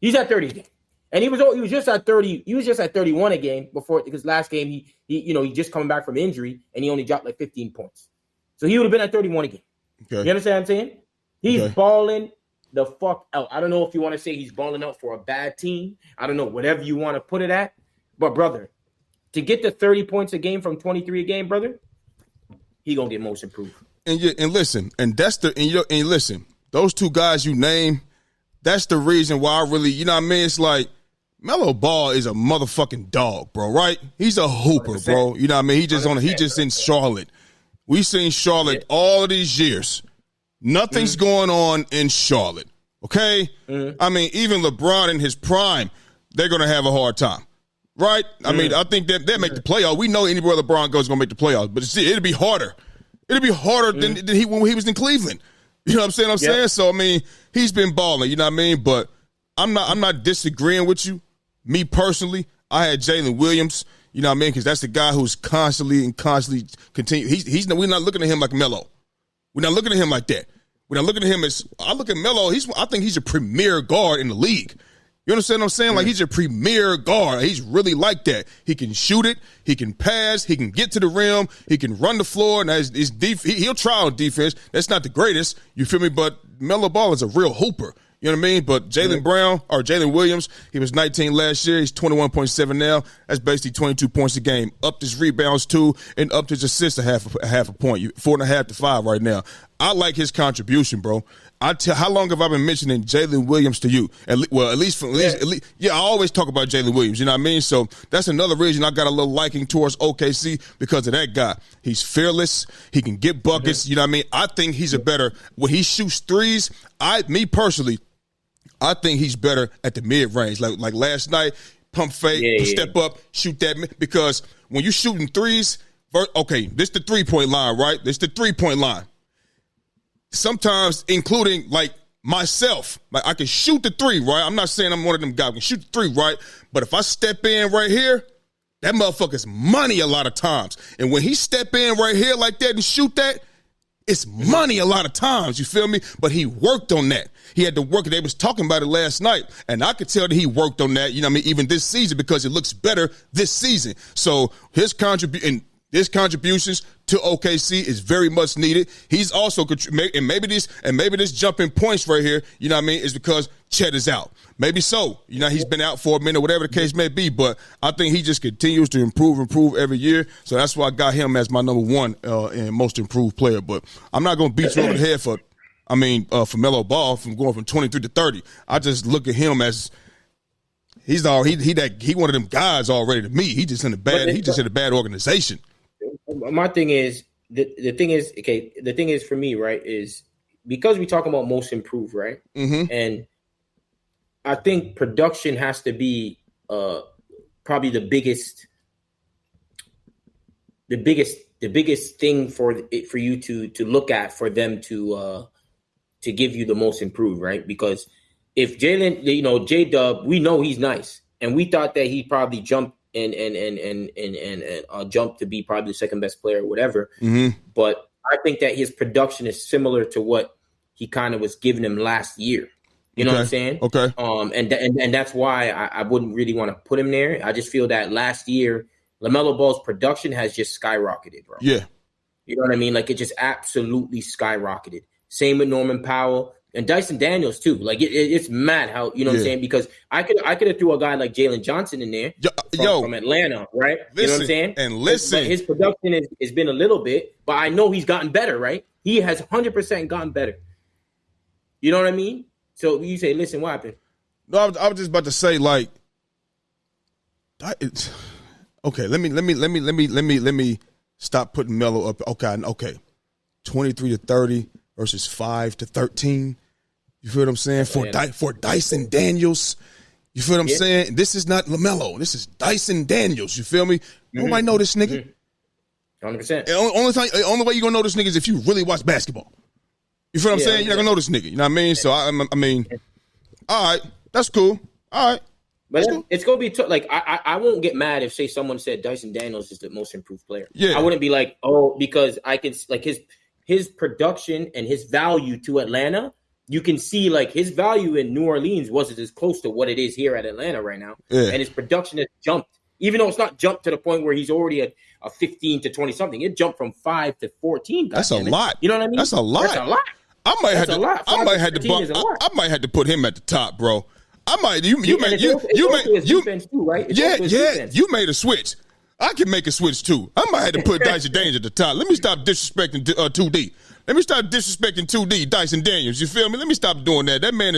He's at 30 a game. And he was just at 30. He was just at 31 a game before, because last game he just coming back from injury and he only dropped 15 points. So he would have been at 31 a game. Okay. You understand what I'm saying? He's balling the fuck out. I don't know if you want to say he's balling out for a bad team. I don't know, whatever you want to put it at. But brother, to get the 30 points a game from 23 a game, brother, he gonna get most improved. And listen, listen, those 2 guys you name. That's the reason why I really, you know what I mean? It's like, Melo Ball is a motherfucking dog, bro, right? He's a hooper, bro. You know what I mean? He just in Charlotte. We've seen Charlotte all of these years. Nothing's going on in Charlotte, okay? I mean, even LeBron in his prime, they're going to have a hard time, right? I mean, I think that they make the playoffs. We know anywhere LeBron goes is going to make the playoffs, but it'll be harder. It'll be harder than when he was in Cleveland. You know what I'm saying? So, I mean, he's been balling, you know what I mean? But I'm not disagreeing with you. Me personally, I had Jalen Williams, you know what I mean? Because that's the guy who's constantly continue. We're not looking at him like Melo. We're not looking at him like that. We're not looking at him as, I look at Melo, I think he's a premier guard in the league. You understand what I'm saying? Like, he's a premier guard. He's really like that. He can shoot it. He can pass. He can get to the rim. He can run the floor. Now, he'll try on defense. That's not the greatest. You feel me? But Melo Ball is a real hooper. You You know what I mean? But Jalen Williams, he was 19 last year. He's 21.7 now. That's basically 22 points a game. Upped his rebounds too, and upped his assists a half a point. 4.5 to 5 right now. I like his contribution, bro. How long have I been mentioning Jalen Williams to you? At least, I always talk about Jalen Williams. You know what I mean? So that's another reason I got a little liking towards OKC because of that guy. He's fearless. He can get buckets. Mm-hmm. You know what I mean? I think he's when he shoots threes. Me personally, I think he's better at the mid range. Like last night, pump fake, step up, shoot that. Because when you're shooting threes, okay, this the 3-point line, right? This the 3-point line. Sometimes, including like myself, like I can shoot the 3, right? I'm not saying I'm one of them guys who can shoot the 3, right? But if I step in right here, that motherfucker's money a lot of times. And when he step in right here like that and shoot that, it's money a lot of times, you feel me? But he worked on that. He had to work. They was talking about it last night, and I could tell that he worked on that, you know what I mean, even this season because it looks better this season. So his contributions to OKC is very much needed. He's also and maybe this jumping points right here, you know what I mean, is because Chet is out. Maybe so. You know, he's been out for a minute, whatever the case may be, but I think he just continues to improve every year. So that's why I got him as my number 1 and most improved player. But I'm not going to beat you over the head for Melo Ball from going from 23 to 30. I just look at him as he one of them guys already to me. He just in a bad organization. My thing is the thing is for me, right, is because we talk about most improved, right? Mm-hmm. And I think production has to be probably the biggest thing for you to look at for them to give you the most improved, right? Because if Jalen, J-Dub, we know he's nice, and we thought that he probably jumped and jumped to be probably the second best player or whatever. Mm-hmm. But I think that his production is similar to what he kind of was giving him last year. You know what I'm saying? Okay. And that's why I wouldn't really want to put him there. I just feel that last year, LaMelo Ball's production has just skyrocketed, bro. Yeah. You know what I mean? Like, it just absolutely skyrocketed. Same with Norman Powell and Dyson Daniels too. Like, it's mad how, you know what I'm saying? Because I could have threw a guy like Jalen Johnson in there from Atlanta, right? Listen, you know what I'm saying? And listen. But his production has been a little bit, but I know he's gotten better, right? He has 100% gotten better. You know what I mean? So you say, listen, what happened? No, I was just about to say, like, okay, let me stop putting Melo up. Okay, 23 to 30 versus 5 to 13. You feel what I'm saying? For Dyson Daniels, you feel what I'm saying? This is not LaMelo. This is Dyson Daniels. You feel me? Nobody know this nigga. 100%. Only way you gonna know this nigga is if you really watch basketball. You feel what I'm saying? You're not gonna know this nigga. You know what I mean? So I mean, all right, that's cool. All right. But it's gonna be like I won't get mad if say someone said Dyson Daniels is the most improved player. Yeah. I wouldn't be like, because I can like his production and his value to Atlanta. You can see like his value in New Orleans wasn't as close to what it is here at Atlanta right now. Yeah. And his production has jumped, even though it's not jumped to the point where he's already a 15 to 20 something. It jumped from 5 to 14. That's a lot. You know what I mean? That's a lot. That's a lot. I might have to put him at the top, bro. I might. You made a switch. I can make a switch too. I might have to put Dyson Daniels at the top. Let me stop disrespecting 2D. Let me stop disrespecting 2D Dyson Daniels. You feel me? Let me stop doing that. That man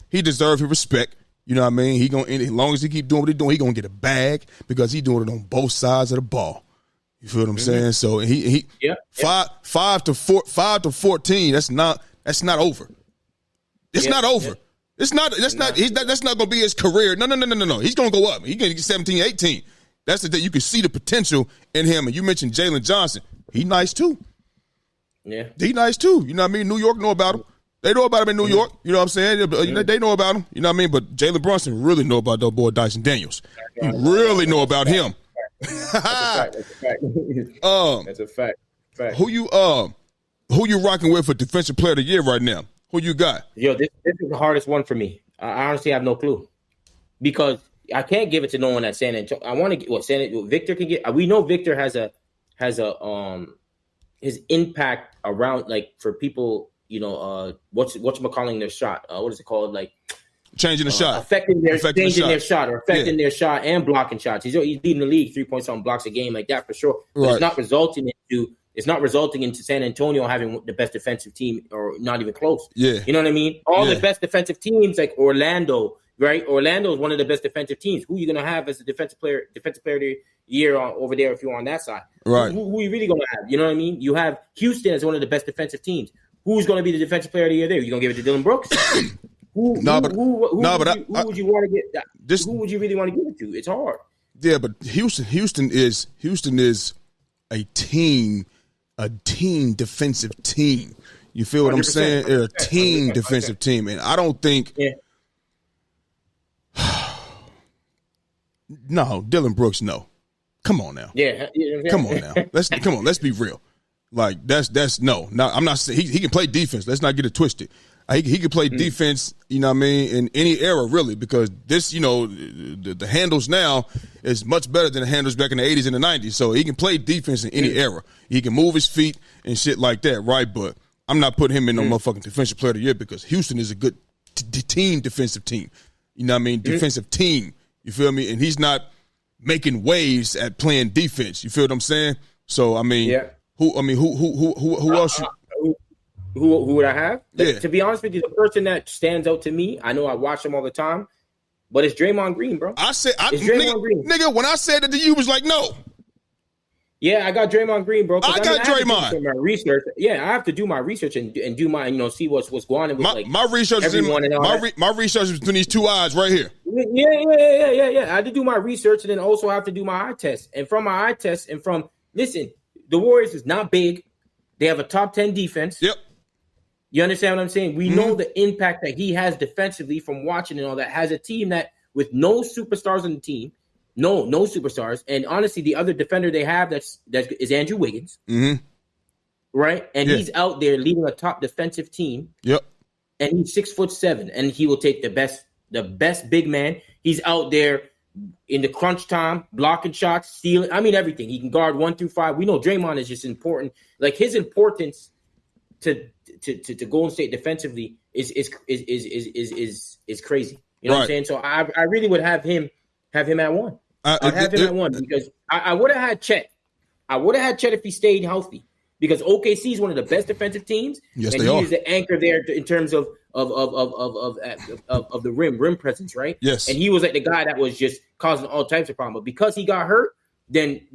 he deserves his respect. You know what I mean? As long as he keep doing what he's doing, he gonna get a bag because he's doing it on both sides of the ball. You feel what I'm saying? So he 5 to 14. That's not over. It's not over. It's not. That's not gonna be his career. No. He's gonna go up. He's gonna get 17, 18. That's the thing. You can see the potential in him. And you mentioned Jalen Johnson. He nice too. Yeah. He nice too. You know what I mean? New York know about him. They know about him in New York. You know what I'm saying? They know about him. You know what I mean? But Jalen Brunson really know about that boy Dyson Daniels. He really know about him. That's a fact. Who you rocking with for Defensive Player of the Year right now? Who you got? Yo, this is the hardest one for me. I honestly have no clue because I can't give it to no one at San Antonio. I want to get San Antonio. Victor can get. We know Victor has a his impact around like for people what's their shot? What is it called? Like changing the shot, affecting their shot and blocking shots. He's leading the league 3-point-something blocks a game like that for sure. But it's not resulting into San Antonio having the best defensive team or not even close. Yeah, you know what I mean. All the best defensive teams like Orlando. Right, Orlando is one of the best defensive teams. Who are you going to have as a defensive player of the year over there if you're on that side? Right. Who are you really going to have? You know what I mean? You have Houston as one of the best defensive teams. Who's going to be the defensive player of the year there? You going to give it to Dylan Brooks? Who would you want to get? Who would you really want to give it to? It's hard. Yeah, but Houston is a team defensive team. You feel what I'm saying? They're a team defensive team, and I don't think. Yeah. No, Dylan Brooks, no. Come on now. Yeah. Come on now. Let's be real. Like that's no. Now I'm not saying he can play defense. Let's not get it twisted. He can play defense, you know what I mean, in any era really, because this, the handles now is much better than the handles back in the 80s and the 90s. So he can play defense in any era. He can move his feet and shit like that, right? But I'm not putting him in no motherfucking defensive player of the year because Houston is a good defensive team. You know what I mean? Defensive team. You feel me? And he's not making waves at playing defense. You feel what I'm saying? So I mean, who else? Who would I have? Yeah. To be honest with you, the person that stands out to me, I know I watch him all the time, but it's Draymond Green, bro. Nigga, when I said that to you, was like, no. Yeah, I got Draymond Green, bro. I got Draymond. My research. Yeah, I have to do my research and do my, see what's going on with my research. My research is between these two eyes right here. Yeah. I had to do my research and then also have to do my eye test. And from my eye test listen, the Warriors is not big. They have a top 10 defense. Yep. You understand what I'm saying? We know the impact that he has defensively from watching and all that. Has a team that with no superstars on the team. No superstars. And honestly, the other defender they have that is Andrew Wiggins. Mm-hmm. Right? And he's out there leading a top defensive team. Yep. And he's 6'7", and he will take the best big man. He's out there in the crunch time, blocking shots, stealing. I mean, everything. He can guard 1 through 5. We know Draymond is just important. Like his importance to Golden State defensively is crazy. You know what I'm saying? So I really would have him at 1. I'd have him at 1 because I would have had Chet. I would have had Chet if he stayed healthy because OKC is one of the best defensive teams. Yes, and they are. He is the anchor there in terms of the rim presence, right? Yes. And he was like the guy that was just causing all types of problems. But because he got hurt, then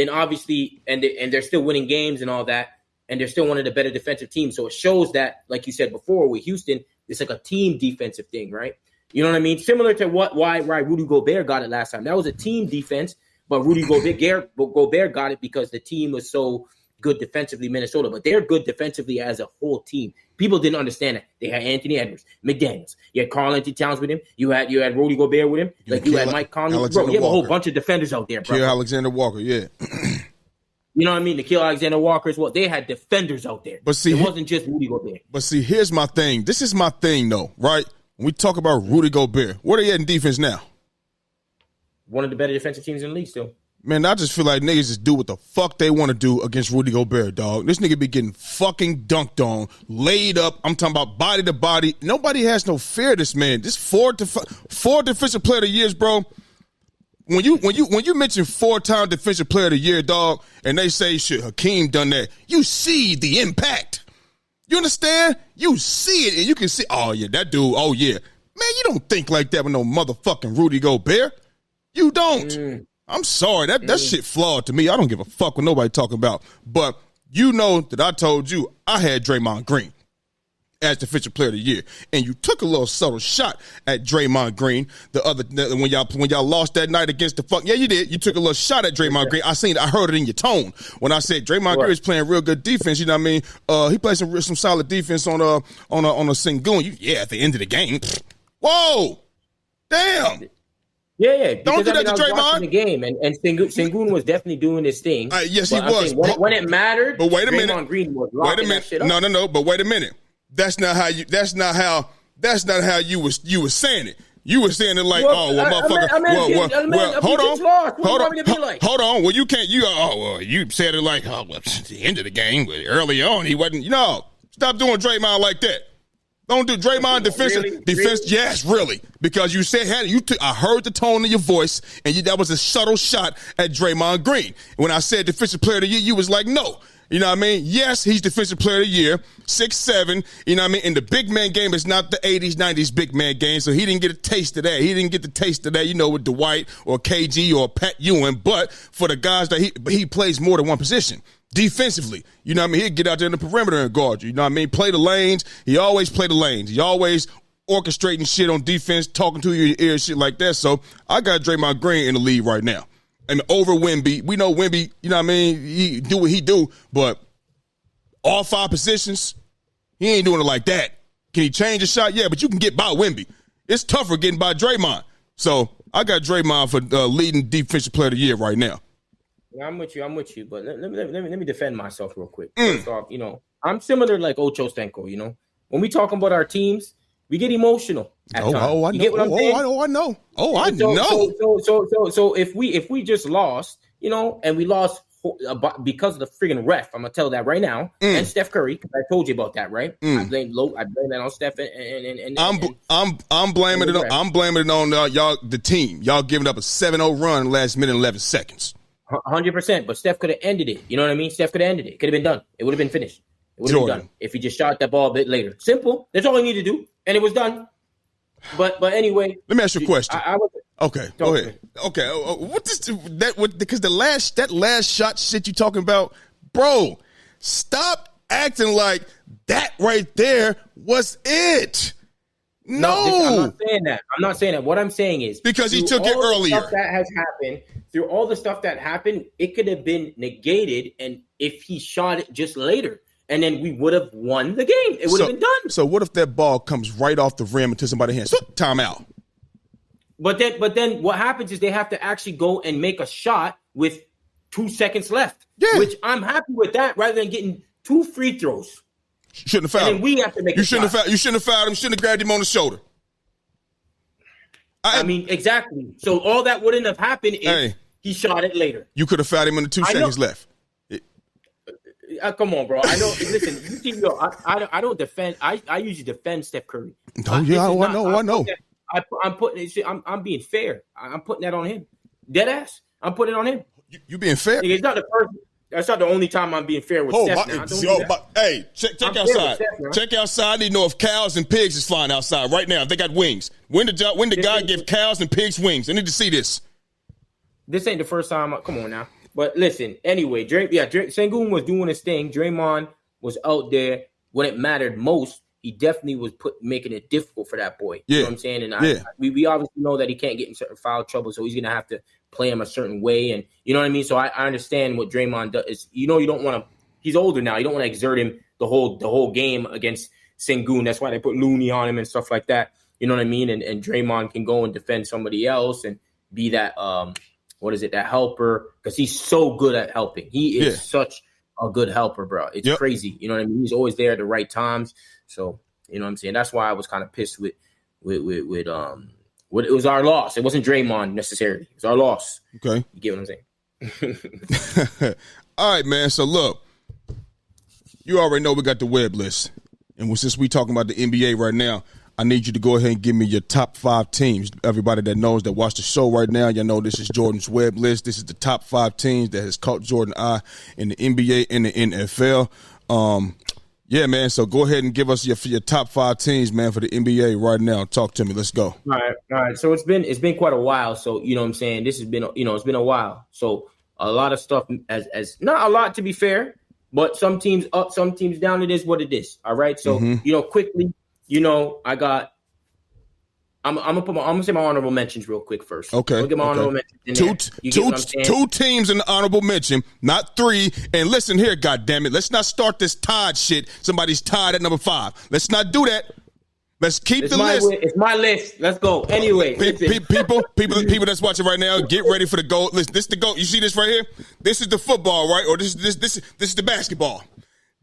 obviously, and they're still winning games and all that, and they're still one of the better defensive teams. So it shows that, like you said before, with Houston, it's like a team defensive thing, right? You know what I mean? Similar to why Rudy Gobert got it last time. That was a team defense, but Rudy Gobert got it because the team was so good defensively, Minnesota. But they're good defensively as a whole team. People didn't understand that. They had Anthony Edwards, McDaniels. You had Karl-Anthony Towns with him. You had Rudy Gobert with him. You had Mike Conley. Bro, you have a whole bunch of defenders out there, bro. Alexander Walker, yeah. You know what I mean? Nikhil Alexander-Walker as well. They had defenders out there. But see, it wasn't just Rudy Gobert. But see, here's my thing. This is my thing, though, right? When we talk about Rudy Gobert, where they at in defense now? One of the better defensive teams in the league still. Man, I just feel like niggas just do what the fuck they want to do against Rudy Gobert, dog. This nigga be getting fucking dunked on, laid up. I'm talking about body to body. Nobody has no fear of this man. This four defensive player of the years, bro. When you mention 4-time defensive player of the year, dog, and they say shit, Hakeem done that, you see the impact. You understand? You see it, and you can see, oh, yeah, that dude, oh, yeah. Man, you don't think like that with no motherfucking Rudy Gobert. You don't. I'm sorry. That shit flawed to me. I don't give a fuck what nobody talking about. But you know that I told you I had Draymond Green as defensive player of the year. And you took a little subtle shot at Draymond Green when y'all lost that night against the fuck. Yeah, you did. You took a little shot at Draymond Green. I heard it in your tone when I said Draymond Green is playing real good defense. You know what I mean? He played some solid defense on a Sengun. At the end of the game. Whoa. Damn. Yeah. Don't do that to Draymond. The game and Sengun was definitely doing his thing. Yes, he was. When it mattered, but wait a minute. Draymond Green was locking that shit up. No. But wait a minute. That's not how you was saying it. You were saying it like, motherfucker. Hold on. Well, you can't. You said it like, at the end of the game, early on, he wasn't. Stop doing Draymond like that. Don't do Draymond defense. Really? Yes, really. Because you said, I heard the tone of your voice, and that was a subtle shot at Draymond Green. When I said defensive player of the year, you was like, no. You know what I mean? Yes, he's defensive player of the year, 6'7", you know what I mean? And the big man game is not the 80s, 90s big man game, so he didn't get a taste of that. He didn't get the taste of that, with Dwight or KG or Pat Ewing. But for the guys that he plays more than one position. Defensively, you know what I mean? He'd get out there in the perimeter and guard you. You know what I mean? Play the lanes. He always play the lanes. He always orchestrating shit on defense, talking to you in your ear, shit like that. So I got Draymond Green in the lead right now. And over Wemby. We know Wemby, you know what I mean? He do what he do, but all 5 positions, he ain't doing it like that. Can he change a shot? Yeah, but you can get by Wemby. It's tougher getting by Draymond. So I got Draymond for leading defensive player of the year right now. I'm with you, but let me defend myself real quick. First off, I'm similar like Ocho Stenko, When we talk about our teams, we get emotional at times. I know. You get what I'm saying? I know. So if we just lost, and we lost because of the friggin' ref, I'm gonna tell that right now, and Steph Curry, because I told you about that, right? I blame that on Steph and I'm blaming it on y'all, the team. Y'all giving up a 7-0 run last minute 11 seconds. 100%, but Steph could have ended it. You know what I mean? Steph could have ended it. It could have been done. It would have been finished. It would have been done if he just shot that ball a bit later. Simple. That's all he needed to do, and it was done. But anyway, let me ask you a question. Okay, go ahead. Okay, because that last shot shit you talking about, bro? Stop acting like that right there was it. No, I'm not saying that. What I'm saying is because he took it earlier. Stuff that has happened, through all the stuff that happened, it could have been negated, and if he shot it just later, and then we would have won the game. It would have been done. So what if that ball comes right off the rim into somebody's hands? Timeout. But then what happens is they have to actually go and make a shot with 2 seconds left. Yeah. Which I'm happy with that, rather than getting 2 free throws. Shouldn't have fouled him. And we have to make you shouldn't have fouled him. Shouldn't have grabbed him on the shoulder. I mean, exactly. So all that wouldn't have happened if he shot it later. You could have fouled him in the 2 seconds left. Come on, bro. I know. Listen, I don't defend. I usually defend Steph Curry. I know. I'm being fair. I'm putting that on him. Dead ass. I'm putting it on him. You being fair? It's not the first. That's not the only time I'm being fair with Steph. Check outside. Check outside. I need to know if cows and pigs is flying outside right now. If they got wings. When did God give cows and pigs wings? I need to see this. This ain't the first time. Come on now. But listen, anyway, Sengun was doing his thing. Draymond was out there when it mattered most. He definitely was making it difficult for that boy. You know what I'm saying? And we obviously know that he can't get in certain foul trouble, so he's going to have to play him a certain way. And you know what I mean? So I understand what Draymond does. You don't want to – he's older now. You don't want to exert him the whole game against Sengun. That's why they put Looney on him and stuff like that. You know what I mean? And Draymond can go and defend somebody else and be that that helper, because he's so good at helping. He is such a good helper, bro. It's crazy. You know what I mean? He's always there at the right times. So, you know what I'm saying? That's why I was kind of pissed with it was our loss. It wasn't Draymond necessarily. It was our loss. Okay. You get what I'm saying? All right, man. So look, you already know we got the web list. And since we talking about the NBA right now, I need you to go ahead and give me your top 5 teams. Everybody that knows, that watch the show right now, you know this is Jordan's web list. This is the top 5 teams that has caught Jordan's eye in the NBA and the NFL. Yeah, man. So go ahead and give us your top 5 teams, man, for the NBA right now. Talk to me. Let's go. All right. So it's been quite a while. So you know what I'm saying. This has been it's been a while. So a lot of stuff as not a lot, to be fair, but some teams up, some teams down. It is what it is. All right. So quickly. I'm gonna say my honorable mentions real quick first. Okay. Look at my honorable mentions. Two teams in the honorable mention, not 3. And listen here, goddammit, let's not start this tied shit. Somebody's tied at number 5. Let's not do that. Let's keep the list. It's my list. Let's go. Anyway, people that's watching right now, get ready for the goal. Listen, this is the goal. You see this right here? This is the football, right? Or this is the basketball.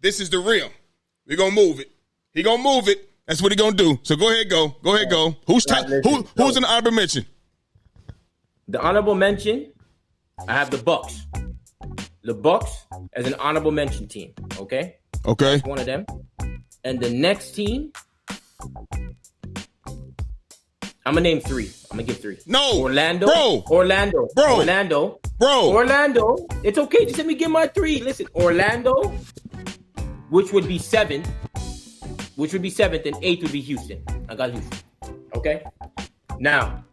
This is the rim. We're gonna move it. He gonna move it. That's what he gonna do. So go ahead, go. Who's in the honorable mention? The honorable mention, I have the Bucks. The Bucks as an honorable mention team. Okay. That's one of them. And the next team, I'm going to name three. I'm going to give three. No. Orlando. Bro. Orlando. Bro. Orlando. Bro. Orlando. It's okay. Just let me give my three. Listen, Orlando, which would be seventh, and eighth would be Houston. I got Houston. Okay? Now,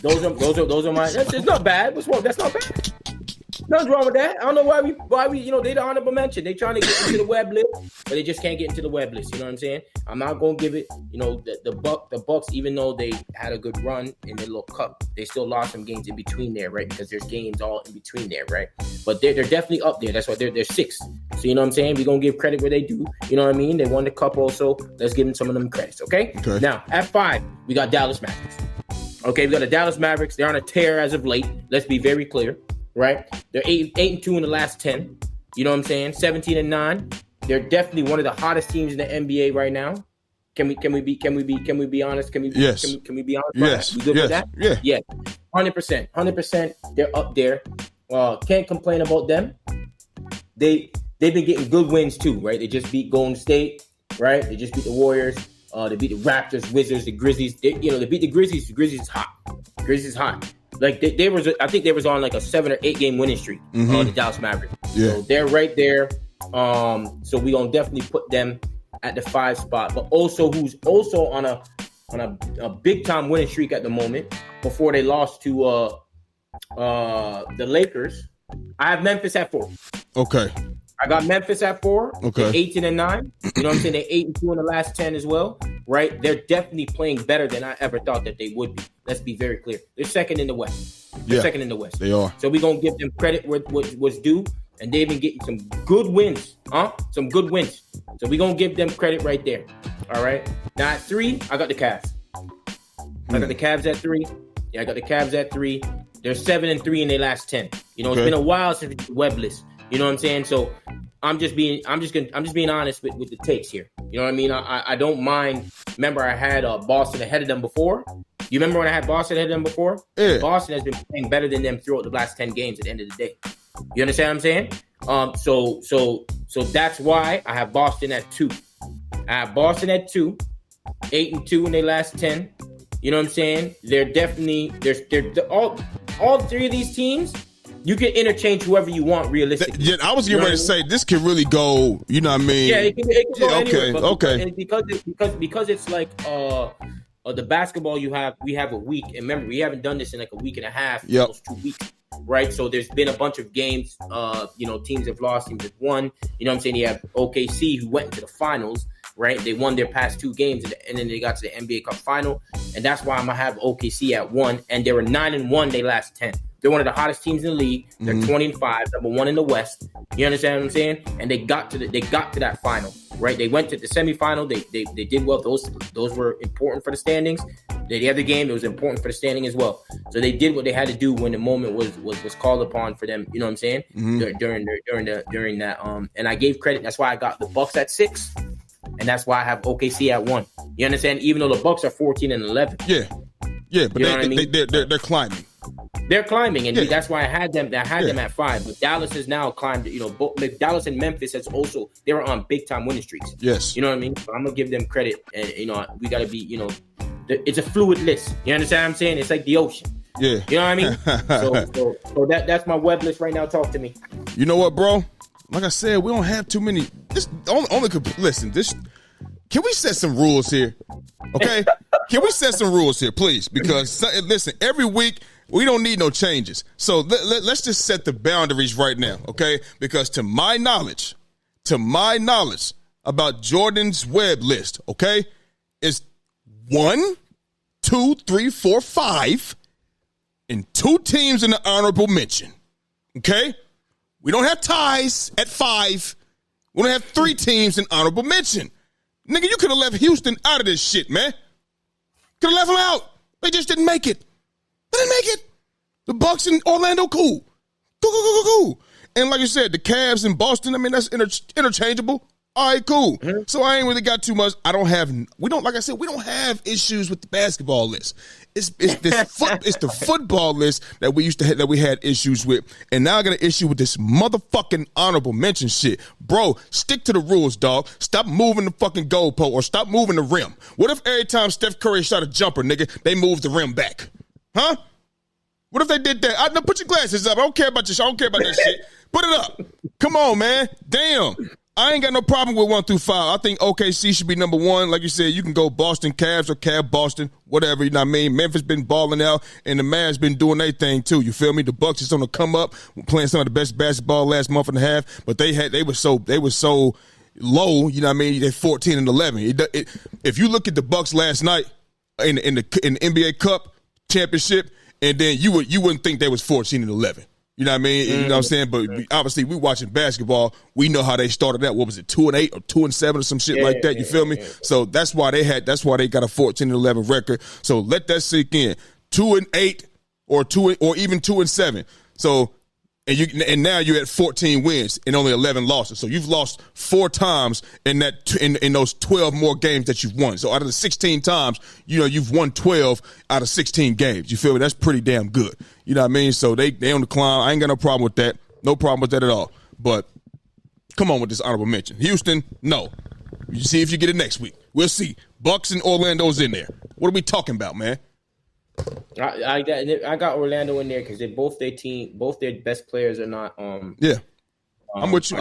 those are my. It's not bad. What's wrong? That's not bad. Nothing's wrong with that. I don't know why we they the honorable mention. They trying to get into the web list, but they just can't get into the web list. You know what I'm saying? I'm not gonna give it. The Bucks, even though they had a good run in their little cup, they still lost some games in between there, right? Because there's games all in between there, right? But they're definitely up there. That's why they're sixth. So you know what I'm saying? We're gonna give credit where they do. You know what I mean? They won the cup also. Let's give them some of them credits, okay? Now at 5, we got Dallas Mavericks. Okay, we got the Dallas Mavericks. They're on a tear as of late. Let's be very clear. Right, they're 8-2 in the last 10. You know what I'm saying? 17-9. They're definitely one of the hottest teams in the NBA right now. Can we be honest? Yes. Can we be honest? Yes. We good with that? Yeah. 100%. They're up there. Can't complain about them. They've been getting good wins too, right? They just beat Golden State, right? They just beat the Warriors. They beat the Raptors, Wizards, the Grizzlies. They beat the Grizzlies. The Grizzlies is hot. Like they was, I think they was on like a 7 or 8 game winning streak. The Dallas Mavericks. Yeah. So they're right there. So we gonna definitely put them at the 5 spot. But also, who's also on a big time winning streak at the moment before they lost to the Lakers. I have Memphis at 4. Okay. I got Memphis at 4. Okay. 18-9. You know what I'm saying? They're 8-2 in the last 10 as well. Right? They're definitely playing better than I ever thought that they would be. Let's be very clear. They're second in the West. Second in the West. They are. So we're going to give them credit where what's due. And they've been getting some good wins. Some good wins. So we're going to give them credit right there. All right? Now at 3, I got the Cavs. I got the Cavs at 3. Yeah, I got the Cavs at 3. They're 7-3 in their last 10. It's been a while since the web list. You know what I'm saying? So I'm just being honest with the takes here. You know what I mean? I don't mind. Remember, I had Boston ahead of them before. You remember when I had Boston ahead of them before? Yeah. Boston has been playing better than them throughout the last 10 games at the end of the day. You understand what I'm saying? So that's why I have Boston at 2. I have Boston at 2, 8-2 in their last 10. You know what I'm saying? They're definitely all 3 of these teams. You can interchange whoever you want realistically. I was getting ready to say this can really go. You know what I mean? Yeah, it can go anywhere. Okay. Because it's like the basketball we have a week, and remember we haven't done this in like a week and a half, almost 2 weeks, right? So there's been a bunch of games. Teams have lost, teams have won. You know what I'm saying? You have OKC who went into the finals. Right, they won their past 2 games, and then they got to the NBA Cup final, and that's why I'm gonna have OKC at 1. And they were 9-1 they last 10. They're one of the hottest teams in the league. They're 20-5, number 1 in the West. You understand what I'm saying? And they got to that final. Right, they went to the semifinal. They did well. Those were important for the standings. The other game, it was important for the standing as well. So they did what they had to do when the moment was called upon for them. You know what I'm saying? During that. And I gave credit. That's why I got the Bucks at 6. And that's why I have OKC at 1. You understand? Even though the Bucks are 14-11. Yeah, but they're climbing. They're climbing, and that's why I had them. Them at 5. But Dallas has now climbed. Both Dallas and Memphis has also they were on big time winning streaks. Yes, you know what I mean. So I'm gonna give them credit, and we gotta be. It's a fluid list. You understand what I'm saying? It's like the ocean. Yeah, you know what I mean. So that's my web list right now. Talk to me. You know what, bro? Like I said, we don't have too many. Listen. Can we set some rules here? Okay, can we set some rules here, please? Because listen, every week we don't need no changes. So let's just set the boundaries right now, okay? Because to my knowledge about Jordan's web list, okay, is 1, 2, 3, 4, 5, and 2 teams in the honorable mention. Okay. We don't have ties at 5. We don't have 3 teams in honorable mention. Nigga, you could have left Houston out of this shit, man. Could have left them out. They just didn't make it. They didn't make it. The Bucks and Orlando, cool. Cool. And like you said, the Cavs and Boston, I mean, that's interchangeable. All right, cool. Mm-hmm. So I ain't really got too much. Like I said, we don't have issues with the basketball list. It's the football list that we used to that we had issues with, and now I got an issue with this motherfucking honorable mention shit. Bro, stick to the rules, dog. Stop moving the fucking goalpost or stop moving the rim. What if every time Steph Curry shot a jumper, nigga, they moved the rim back? Huh? What if they did that? No, put your glasses up. I don't care about this. I don't care about that shit. Put it up. Come on, man. Damn. I ain't got no problem with 1 through 5. I think OKC should be number 1. Like you said, you can go Boston Cavs or Cav Boston, whatever, you know what I mean? Memphis been balling out, and the Mavs been doing their thing too. You feel me? The Bucks is on the come up, playing some of the best basketball last month and a half, but they were so low, you know what I mean? They're 14 and 11. If you look at the Bucks last night in the NBA Cup championship, and then you wouldn't think they was 14 and 11. You know what I mean? You know what I'm saying? But obviously, we watching basketball. We know how they started out. What was it, 2-8 or 2-7 or some shit like that? You feel me? So that's why they got a 14-11 record. So let that sink in. 2-8 or even 2-7. So and now you're at 14 wins and only 11 losses. So you've lost 4 times in those 12 more games that you've won. So out of the 16 times, you've won 12 out of 16 games. You feel me? That's pretty damn good. You know what I mean? So they on the climb. I ain't got no problem with that. No problem with that at all. But come on with this honorable mention. Houston, no. You see if you get it next week. We'll see. Bucks and Orlando's in there. What are we talking about, man? I got Orlando in there because both their best players are not. I'm with you.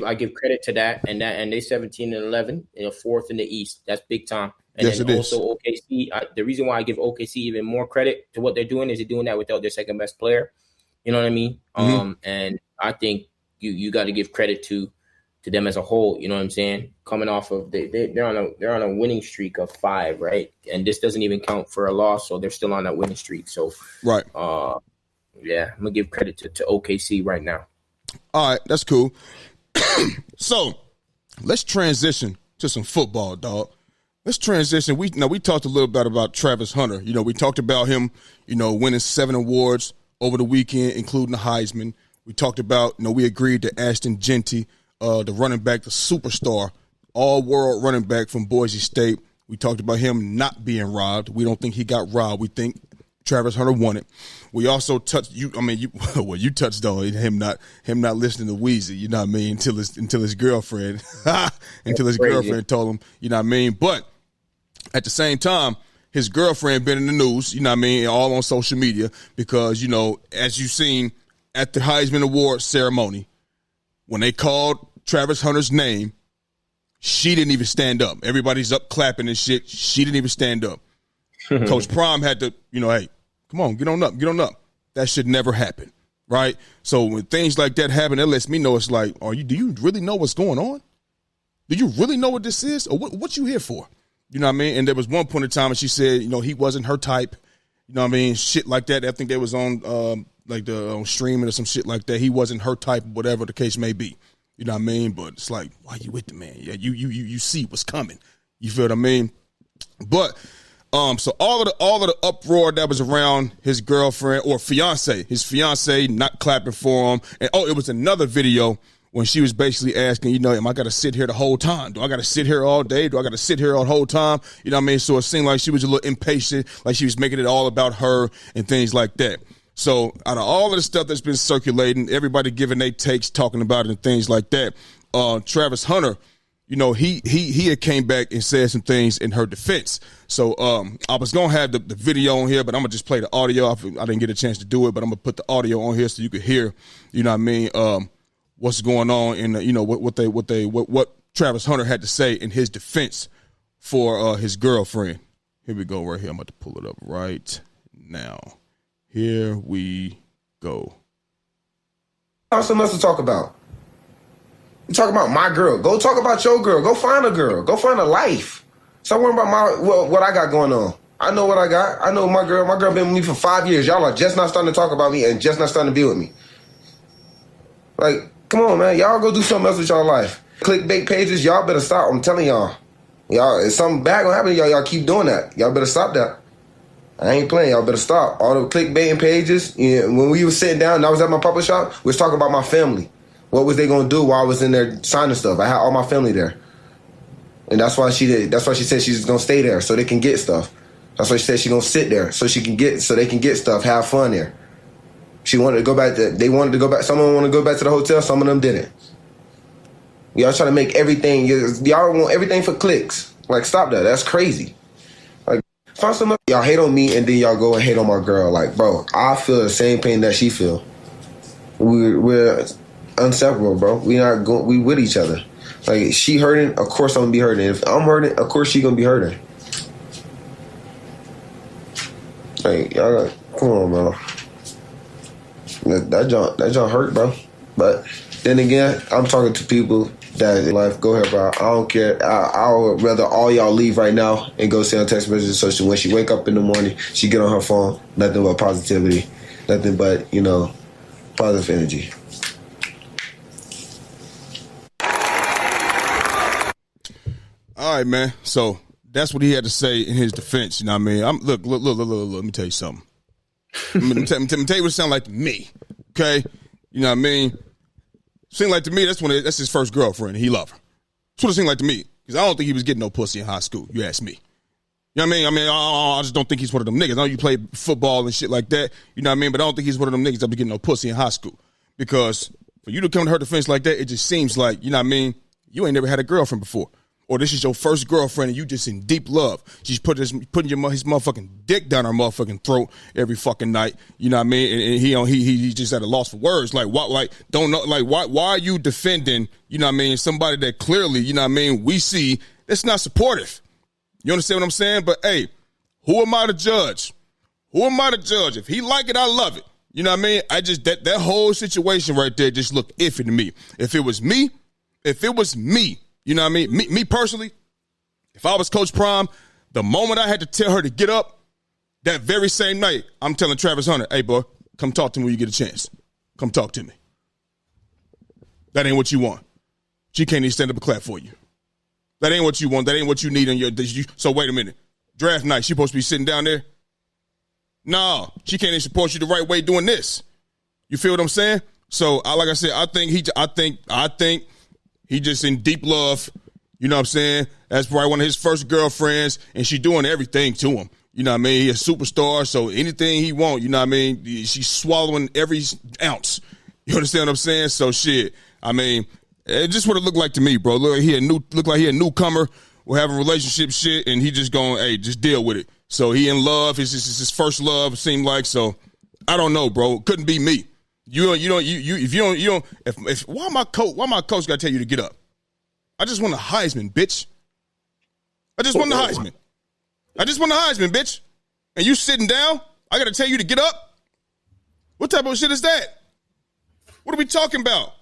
I give credit to that, and they 17 and 11, 4th in the East. That's big time. And yes, then also OKC. The reason why I give OKC even more credit to what they're doing is they're doing that without their second best player. You know what I mean? Mm-hmm. And I think you got to give credit to them as a whole. You know what I'm saying? Coming off of they're on a winning streak of 5, right? And this doesn't even count for a loss, so they're still on that winning streak. So right, yeah, I'm gonna give credit to OKC right now. All right, that's cool. So let's transition to some football, dog. Let's transition. We talked a little bit about Travis Hunter. We talked about him, winning 7 awards over the weekend, including the Heisman. We talked about, we agreed to Ashton Genty, the running back, the superstar, all-world running back from Boise State. We talked about him not being robbed. We don't think he got robbed. We think Travis Hunter won it. We also touched you touched on him not listening to Weezy, you know what I mean, until his girlfriend girlfriend told him, you know what I mean? But at the same time, his girlfriend been in the news, you know what I mean, all on social media because, as you've seen at the Heisman Awards ceremony, when they called Travis Hunter's name, she didn't even stand up. Everybody's up clapping and shit. She didn't even stand up. Coach Prime had to, hey, come on, get on up. That should never happen, right? So when things like that happen, that lets me know it's like, do you really know what's going on? Do you really know what this is? Or what you here for? You know what I mean? And there was one point in time and she said, he wasn't her type. You know what I mean? Shit like that. I think they was on on streaming or some shit like that. He wasn't her type, whatever the case may be. You know what I mean? But it's like, why you with the man? Yeah, you see what's coming. You feel what I mean? But so all of the uproar that was around his girlfriend or his fiance not clapping for him. And it was another video when she was basically asking, am I got to sit here the whole time? Do I got to sit here all day? Do I got to sit here all the whole time? You know what I mean? So it seemed like she was a little impatient, like she was making it all about her and things like that. So out of all of the stuff that's been circulating, everybody giving their takes, talking about it and things like that, Travis Hunter, he had came back and said some things in her defense. So I was going to have the video on here, but I'm going to just play the audio. I didn't get a chance to do it, but I'm going to put the audio on here so you could hear, you know what I mean, what's going on and, what Travis Hunter had to say in his defense for his girlfriend. Here we go right here. I'm about to pull it up right now. Here we go. There's something else to talk about. You talk about my girl. Go talk about your girl. Go find a girl. Go find a life. Stop worrying about what I got going on. I know what I got. I know my girl. My girl been with me for 5 years. Y'all are just not starting to talk about me and just not starting to be with me. Like, come on, man. Y'all go do something else with y'all life. Clickbait pages, y'all better stop. I'm telling y'all. Y'all, if something bad gonna happen to y'all, y'all keep doing that. Y'all better stop that. I ain't playing. Y'all better stop. All the clickbaiting pages. When we was sitting down and I was at my papa shop, we was talking about my family. What was they gonna do while I was in there signing stuff? I had all my family there, and that's why she did. That's why she said she's gonna stay there so they can get stuff. That's why she said she's gonna sit there so they can get stuff, have fun there. She wanted to go back. They wanted to go back. Some of them want to go back to the hotel. Some of them didn't. Y'all trying to make everything. Y'all want everything for clicks. Like, stop that. That's crazy. Like, find some. Y'all hate on me and then y'all go and hate on my girl. Like, bro, I feel the same pain that she feel. We're inseparable, bro. We with each other. Like, she hurting, of course I'm gonna be hurting. If I'm hurting, of course she gonna be hurting. Like, y'all, come on, bro. That John hurt, bro. But then again, I'm talking to people that in life, go ahead, bro. I don't care. I would rather all y'all leave right now and go send text messages so when she wake up in the morning, she get on her phone, nothing but positivity, nothing but, positive energy. All right, man. So that's what he had to say in his defense. You know what I mean? Look. Let me tell you something. Let me tell you what it sounds like to me. Okay? You know what I mean? Seemed like to me that's his first girlfriend. He loved her. That's what it seemed like to me. Because I don't think he was getting no pussy in high school. You ask me. You know what I mean? I just don't think he's one of them niggas. I know you play football and shit like that. You know what I mean? But I don't think he's one of them niggas that be getting no pussy in high school. Because for you to come to her defense like that, it just seems like, you know what I mean? You ain't never had a girlfriend before. Or this is your first girlfriend and you just in deep love. She's putting his motherfucking dick down her motherfucking throat every fucking night. You know what I mean? And he just at a loss for words. Like, what? Like, don't know. Like, why are you defending? You know what I mean? Somebody that clearly, you know what I mean, we see that's not supportive. You understand what I'm saying? But hey, who am I to judge? Who am I to judge? If he like it, I love it. You know what I mean? I just that whole situation right there just looked iffy to me. If it was me. You know what I mean? Me personally, if I was Coach Prime, the moment I had to tell her to get up, that very same night, I'm telling Travis Hunter, hey, boy, come talk to me when you get a chance. Come talk to me. That ain't what you want. She can't even stand up and clap for you. That ain't what you want. That ain't what you need in your – so wait a minute. Draft night, she supposed to be sitting down there? No, she can't even support you the right way doing this. You feel what I'm saying? So, like I said, I think he just in deep love, you know what I'm saying? That's probably one of his first girlfriends, and she doing everything to him. You know what I mean? He's a superstar, so anything he want, you know what I mean? She's swallowing every ounce. You understand what I'm saying? So shit, I mean, it's just what it looked like to me, bro. Look like he a newcomer. We're having relationship shit, and he just going, hey, just deal with it. So he in love. It's his first love, it seemed like. So I don't know, bro. It couldn't be me. Why my coach gotta tell you to get up? I just won the Heisman, bitch. I just won the Heisman, bitch. And you sitting down, I gotta tell you to get up? What type of shit is that? What are we talking about?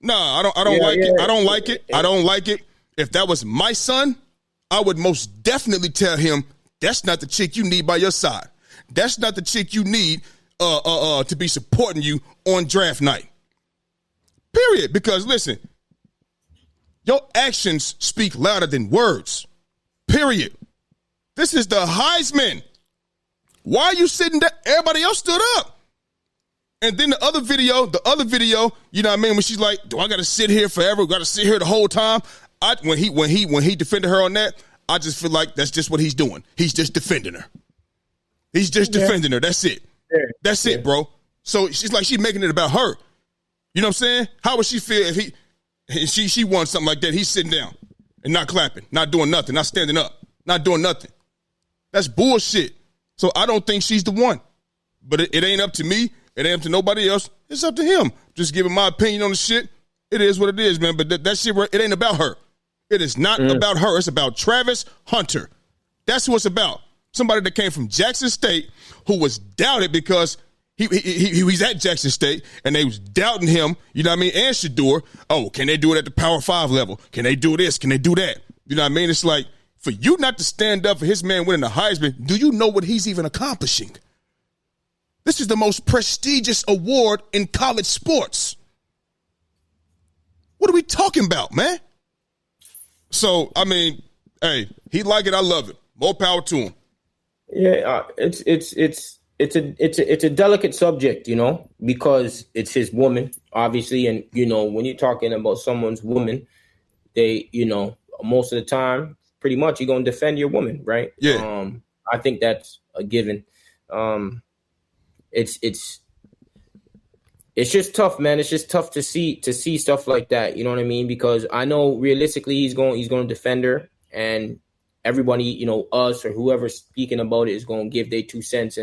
Nah, I don't like it. I don't like it. I don't like it. If that was my son, I would most definitely tell him that's not the chick you need by your side. That's not the chick you need to be supporting you on draft night. Period. Because listen, your actions speak louder than words. Period. This is the Heisman. Why are you sitting there? Everybody else stood up. And then the other video, you know what I mean? When she's like, do I gotta sit here forever? Gotta sit here the whole time? When he defended her on that, I just feel like that's just what he's doing. He's just defending her. He's just defending her. That's it. That's it, bro. So she's like, she's making it about her. You know what I'm saying? How would she feel if she won something like that? He's sitting down and not clapping, not doing nothing, not standing up, not doing nothing. That's bullshit. So I don't think she's the one. But it ain't up to me. It ain't up to nobody else. It's up to him. Just giving my opinion on the shit. It is what it is, man. But that shit, it ain't about her. It is not about her. It's about Travis Hunter. That's who it's about. Somebody that came from Jackson State who was doubted because he's at Jackson State and they was doubting him, you know what I mean, and Shador. Oh, can they do it at the Power 5 level? Can they do this? Can they do that? You know what I mean? It's like, for you not to stand up for his man winning the Heisman, do you know what he's even accomplishing? This is the most prestigious award in college sports. What are we talking about, man? So, I mean, hey, he like it, I love it. More power to him. Yeah, it's it's a delicate subject, because it's his woman, obviously, and when you're talking about someone's woman, they, most of the time, pretty much you're gonna defend your woman, right? Yeah. I think that's a given. It's just tough, man. It's just tough to see stuff like that. You know what I mean? Because I know realistically he's going to defend her, and everybody, us or whoever's speaking about it is going to give their 2 cents,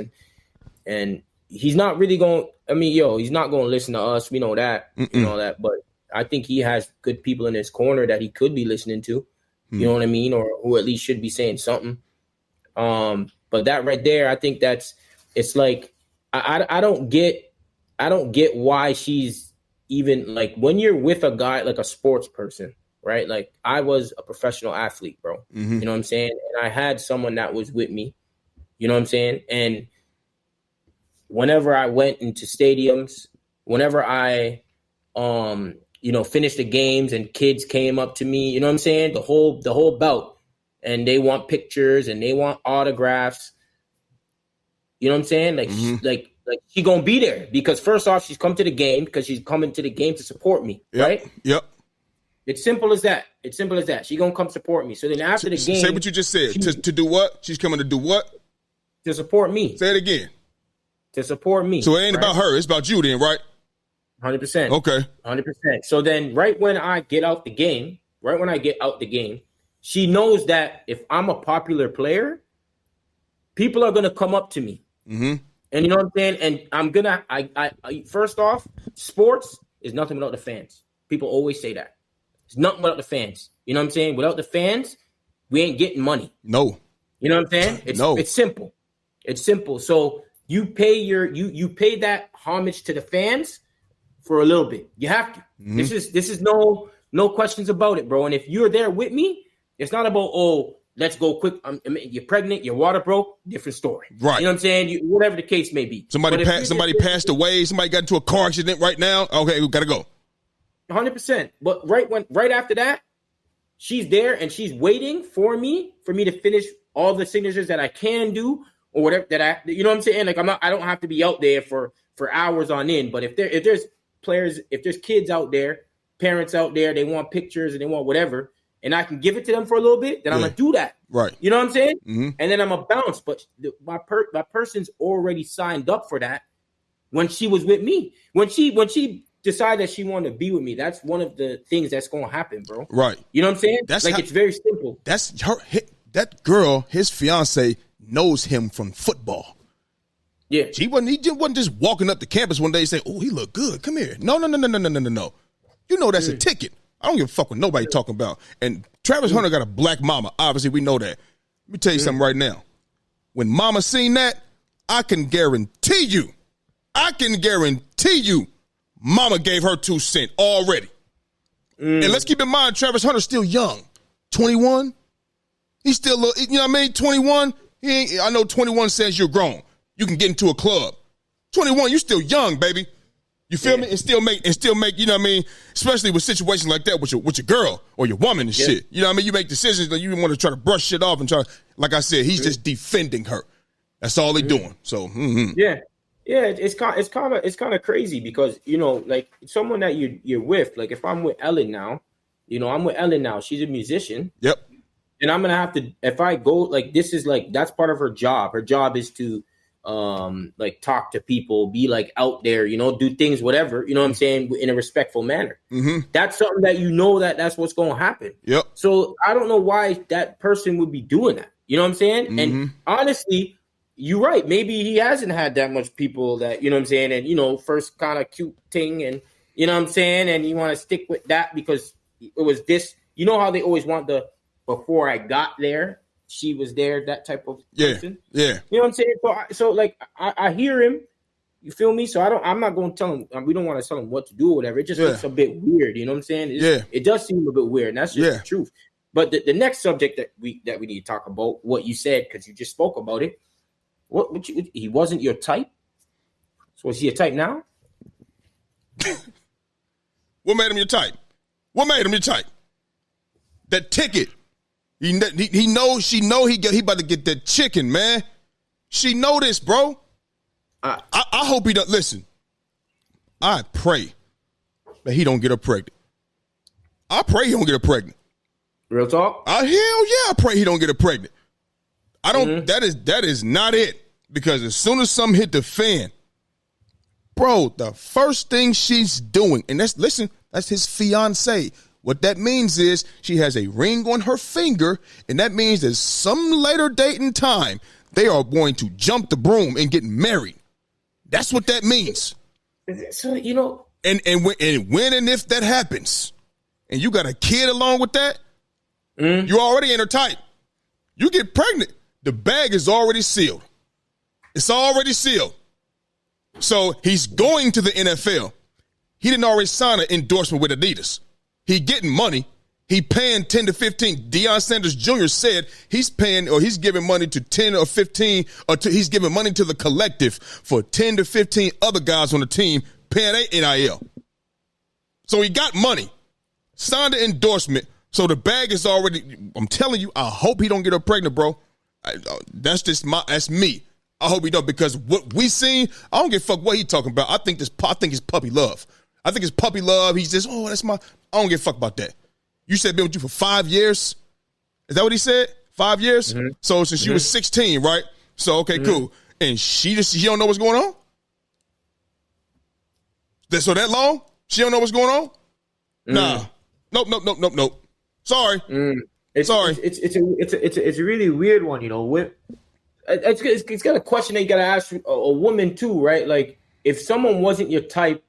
and he's not really going. I mean, he's not going to listen to us. We know that, that. But I think he has good people in his corner that he could be listening to. You know what I mean, or who at least should be saying something. But that right there, I think it's like I don't get why she's even like, when you're with a guy like a sports person, right? Like, I was a professional athlete, bro. Mm-hmm. You know what I'm saying? And I had someone that was with me. You know what I'm saying? And whenever I went into stadiums, whenever I finished the games and kids came up to me, you know what I'm saying? The whole bout, and they want pictures and they want autographs. You know what I'm saying? Like, like she gonna be there because first off, she's come to the game because she's coming to the game to support me, right? Yep. It's simple as that. She gonna come support me. So then after the game, say what you just said. To do what? She's coming to do what? To support me. Say it again. To support me. So it ain't about her. It's about you then, right? 100%. Okay. 100%. So then right when I get out the game, she knows that if I'm a popular player, people are going to come up to me. Mm-hmm. And you know what I'm saying? And I'm going to, first off, sports is nothing without the fans. People always say that. It's nothing without the fans. You know what I'm saying? Without the fans, we ain't getting money. No. You know what I'm saying? It's simple. It's simple. So you pay you pay that homage to the fans for a little bit. You have to. Mm-hmm. This is no questions about it, bro. And if you're there with me, it's not about, let's go quick. You're pregnant, your water broke, different story. Right. You know what I'm saying? Whatever the case may be. Somebody passed away, somebody got into a car accident right now. Okay, we gotta go. 100%. But right after that, she's there and she's waiting for me to finish all the signatures that I can do or whatever you know what I'm saying? Like, I don't have to be out there for hours on end. But if there's players, if there's kids out there, parents out there, they want pictures and they want whatever, and I can give it to them for a little bit, then I'm gonna do that. Right. You know what I'm saying? Mm-hmm. And then I'm gonna bounce. But my person's already signed up for that when she was with me. When she decided that she wanted to be with me, that's one of the things that's gonna happen, bro. Right. You know what I'm saying? It's very simple. That's her. That girl, his fiance, knows him from football. Yeah. He wasn't just walking up the campus one day and saying, "Oh, he look good. Come here." No. You know that's a ticket. I don't give a fuck what nobody talking about. And Travis Hunter got a black mama. Obviously, we know that. Let me tell you something right now. When mama seen that, I can guarantee you, mama gave her 2 cents already. And let's keep in mind, Travis Hunter's still young. 21. He's still, you know what I mean? 21. I know 21 says you're grown. You can get into a club. 21, you still young, baby. You feel me? And still make, you know what I mean? Especially with situations like that with your girl or your woman and shit. You know what I mean? You make decisions that you want to try to brush shit off and try, like I said, he's just defending her. That's all they're doing. So, yeah, it's kind of crazy because, like someone that you're with, like if I'm with Ellen now, she's a musician. Yep. And I'm gonna have to, if I go, like, this is like, that's part of her job. Her job is to like talk to people, be like out there, do things, whatever, you know what I'm saying, in a respectful manner. Mm-hmm. That's something that that's what's going to happen. Yep. So I don't know why that person would be doing that. You know what I'm saying? Mm-hmm. And honestly, you're right. Maybe he hasn't had that much people that, you know what I'm saying, and, first kind of cute thing, and, you know what I'm saying, and you want to stick with that because it was this, how they always want before I got there, she was there, that type of person. Yeah. You know what I'm saying? So like, I hear him. You feel me? So I'm not going to tell him. We don't want to tell him what to do or whatever. It just looks a bit weird. You know what I'm saying? It does seem a bit weird, and that's just the truth. But the next subject that we need to talk about, what you said, because you just spoke about it. He wasn't your type. So is he a type now? What made him your type? That ticket. He knows. She know he about to get that chicken, man. She know this, bro. I hope he don't listen. I pray that he don't get her pregnant. I pray he don't get her pregnant. Real talk? Hell yeah, I pray he don't get her pregnant. I don't. That is not it. Because as soon as something hit the fan, bro, the first thing she's doing, and that's his fiance. What that means is she has a ring on her finger, and that means that some later date and time they are going to jump the broom and get married. That's what that means. So and when and if that happens, and you got a kid along with that, you're already in her type. You get pregnant, the bag is already sealed. It's already sealed. So he's going to the NFL. He didn't already sign an endorsement with Adidas. He getting money. He paying 10 to 15. Deion Sanders Jr. said he's paying or he's giving money to 10 or 15 he's giving money to the collective for 10 to 15 other guys on the team paying their NIL. So he got money, signed an endorsement. So the bag is already, I'm telling you, I hope he don't get her pregnant, bro. That's me. I hope he don't, because what we seen, I don't give a fuck what he talking about. I think it's puppy love. I think it's puppy love. He's just, I don't give a fuck about that. You said been with you for 5 years? Is that what he said? 5 years? Mm-hmm. So since you was 16, right? So, okay, cool. And she don't know what's going on? So that long? She don't know what's going on? Nah. Nope. Sorry. Sorry. It's a really weird one, It's got a question that you got to ask a woman too, right? Like, if someone wasn't your type,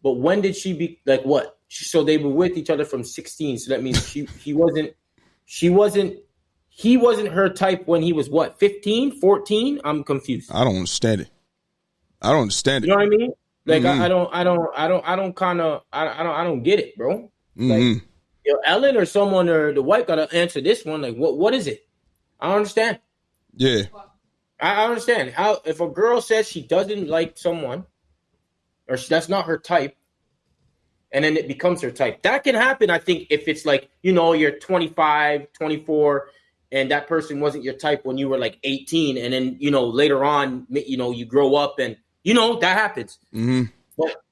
but when did she be, like, what? So they were with each other from 16. So that means he wasn't her type when he was what, 15, 14? I'm confused. I don't understand it. You know what I mean? Like, I don't get it, bro. Like, Ellen or someone or the wife got to answer this one. Like, what is it? I don't understand. Yeah. I understand how, if a girl says she doesn't like someone or that's not her type, and then it becomes her type, that can happen. I think if it's like, you're 25, 24, and that person wasn't your type when you were like 18, and then, later on, you grow up and, that happens. Mm-hmm. But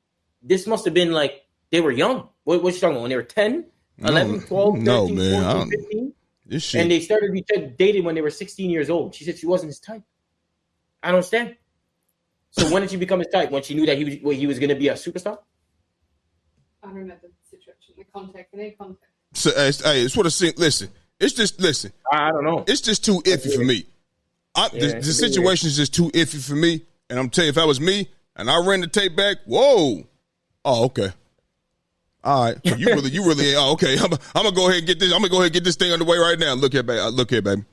this must have been like, they were young. What you talking about? When they were 10, 11, 12, 13, 14, 15? This shit. And they started dating when they were 16 years old. She said she wasn't his type. I don't understand. So when did she become his type? When she knew that he was going to be a superstar? I don't remember the situation, the context, any context. So, it's what I see. Listen, I don't know. It's just too iffy for me. The situation is just too iffy for me. And I'm telling you, if that was me and I ran the tape back, whoa. Oh, okay. All right. So you really, okay. I'm gonna go ahead and get this. I'm gonna go ahead and get this thing underway right now. Look here, baby.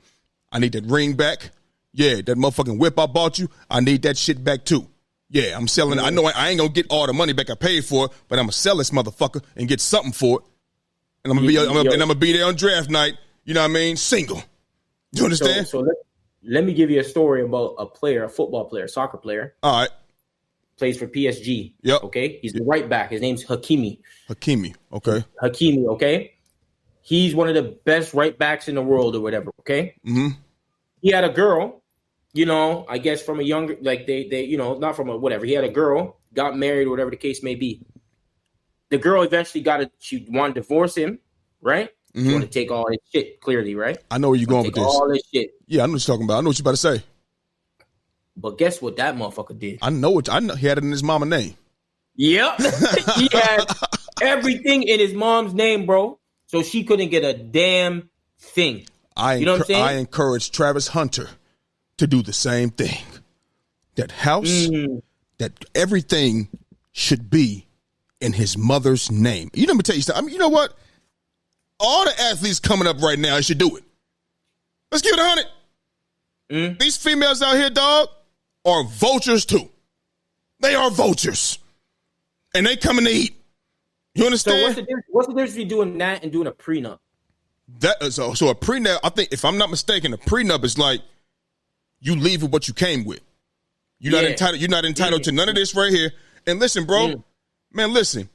I need that ring back. Yeah, that motherfucking whip I bought you. I need that shit back too. Yeah, I'm selling it. I know I ain't gonna get all the money back I paid for it, but I'm gonna sell this motherfucker and get something for it. And I'm gonna be there on draft night. You know what I mean? Single. You understand? So let me give you a story about a football player, soccer player. All right. Plays for PSG. Yep. Okay. He's the right back. His name's Hakimi. Okay. Hakimi. Okay. He's one of the best right backs in the world or whatever. Okay. Mm-hmm. He had a girl, I guess from a younger, like they, not from a whatever. He had a girl, got married or whatever the case may be. The girl eventually she wanted to divorce him, right? Mm-hmm. She wanted to take all his shit, clearly, right? I know where you're going with this. All his shit. Yeah, I know what you're talking about. I know what you're about to say. But guess what that motherfucker did? I know. He had it in his mama's name. Yep. He had everything in his mom's name, bro. So she couldn't get a damn thing. You know what I'm saying? I encourage Travis Hunter to do the same thing. That house, that everything should be in his mother's name. Let me tell you something. I mean, you know what? All the athletes coming up right now should do it. Let's give it 100. These females out here, dog, are vultures too. They are vultures. And they coming to eat. You understand? So what's the difference between doing that and doing a prenup? So a prenup, I think, if I'm not mistaken, a prenup is like you leave with what you came with. You're not entitled to none of this right here. And listen, bro, man, listen.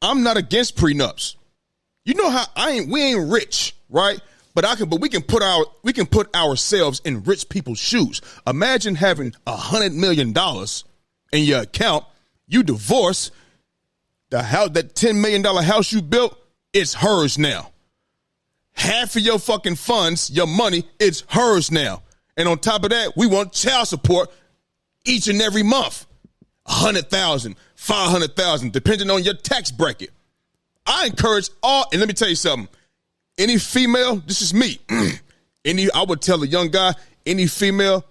I'm not against prenups. You know how we ain't rich, right? But we can put ourselves in rich people's shoes. Imagine having $100 million in your account. You divorce the house, that $10 million house you built, it's hers now. Half of your fucking funds, your money, it's hers now. And on top of that, we want child support each and every month. 100,000, 500,000, depending on your tax bracket. I encourage all, and let me tell you something. Any female, this is me. I would tell a young guy, any female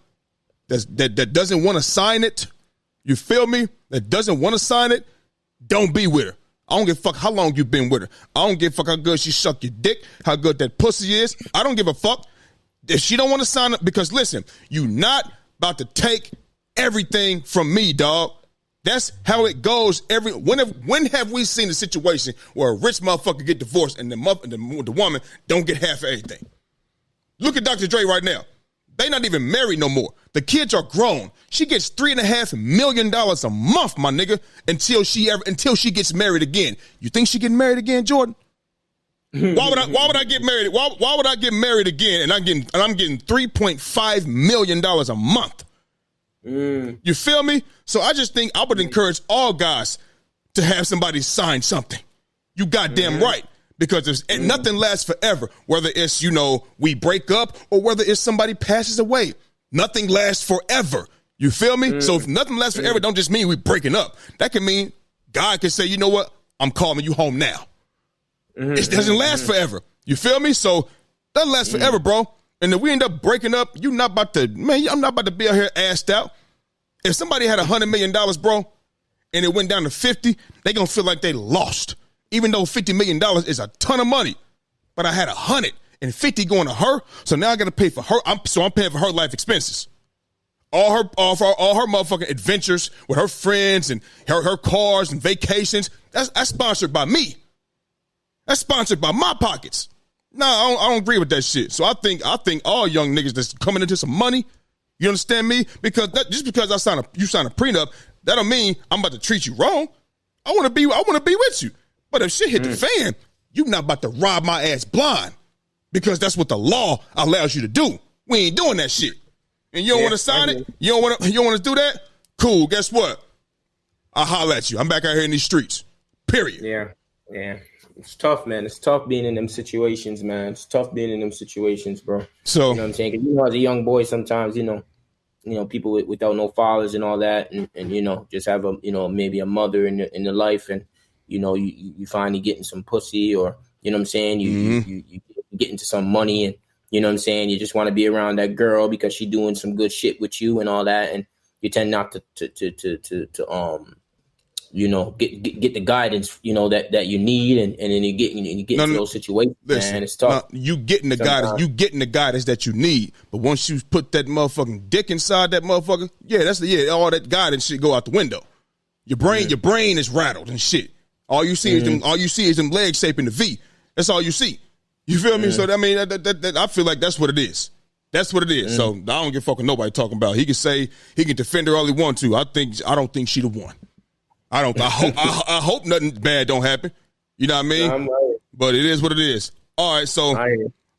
that doesn't want to sign it, you feel me? That doesn't want to sign it, don't be with her. I don't give a fuck how long you've been with her. I don't give a fuck how good she suck your dick, how good that pussy is. I don't give a fuck. If she don't want to sign up, because listen, you not about to take everything from me, dog. That's how it goes. When have we seen a situation where a rich motherfucker get divorced and the woman don't get half of everything? Look at Dr. Dre right now. They not even married no more. The kids are grown. She gets $3.5 million a month, my nigga, until she gets married again. You think she getting married again, Jordan? Why would I get married? Why would I get married again and I'm getting $3.5 million a month? You feel me? So I just think I would encourage all guys to have somebody sign something. You goddamn right. Because nothing lasts forever. Whether it's, we break up or whether it's somebody passes away. Nothing lasts forever. You feel me? So if nothing lasts forever, don't just mean we breaking up. That can mean God can say, you know what? I'm calling you home now. It doesn't last forever. You feel me? So it doesn't last forever, bro. And if we end up breaking up, I'm not about to be out here assed out. If somebody had $100 million, bro, and it went down to 50, they gonna feel like they lost. Even though $50 million is a ton of money. But I had 100 and 50 going to her, so now I gotta pay for her. I'm paying for her life expenses. All her motherfucking adventures with her friends and her cars and vacations, that's sponsored by me. That's sponsored by my pockets. No, I don't agree with that shit. So I think all young niggas that's coming into some money, you understand me? Because just because you sign a prenup, that don't mean I'm about to treat you wrong. I want to be with you. But if shit hit the fan, you not about to rob my ass blind, because that's what the law allows you to do. We ain't doing that shit. And you don't want to sign it? You don't want to do that? Cool. Guess what? I'll holler at you. I'm back out here in these streets. Period. Yeah. It's tough, man. It's tough being in them situations, man. It's tough being in them situations, bro. So, you know what I'm saying? 'Cause as a young boy, sometimes, people without no fathers and all that, and just have maybe a mother in the life, and you finally getting some pussy, or you know what I'm saying, you get into some money, and you know what I'm saying, you just want to be around that girl because she doing some good shit with you and all that, and you tend not to get the guidance, that you need, and then you get into those situations, listen, man. It's tough. You getting the guidance that you need, but once you put that motherfucking dick inside that motherfucker, all that guidance shit go out the window. Your brain is rattled and shit. All you see is them legs shaping the V. That's all you see. You feel me? So I mean, I feel like that's what it is. That's what it is. So I don't give a fuck what nobody talking about. He can say he can defend her all he want to. I don't think she the one. I hope nothing bad don't happen. You know what I mean? Right. But it is what it is. All right, so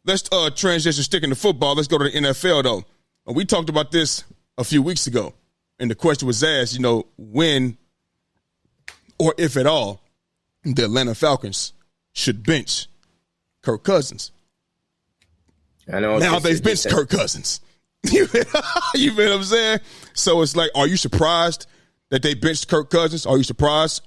let's transition, sticking to football. Let's go to the NFL, though. We talked about this a few weeks ago, and the question was asked, when or if at all the Atlanta Falcons should bench Kirk Cousins. I know. Now they've benched Kirk Cousins. You feel what I'm saying? So it's like, are you surprised that they benched Kirk Cousins? Are you surprised?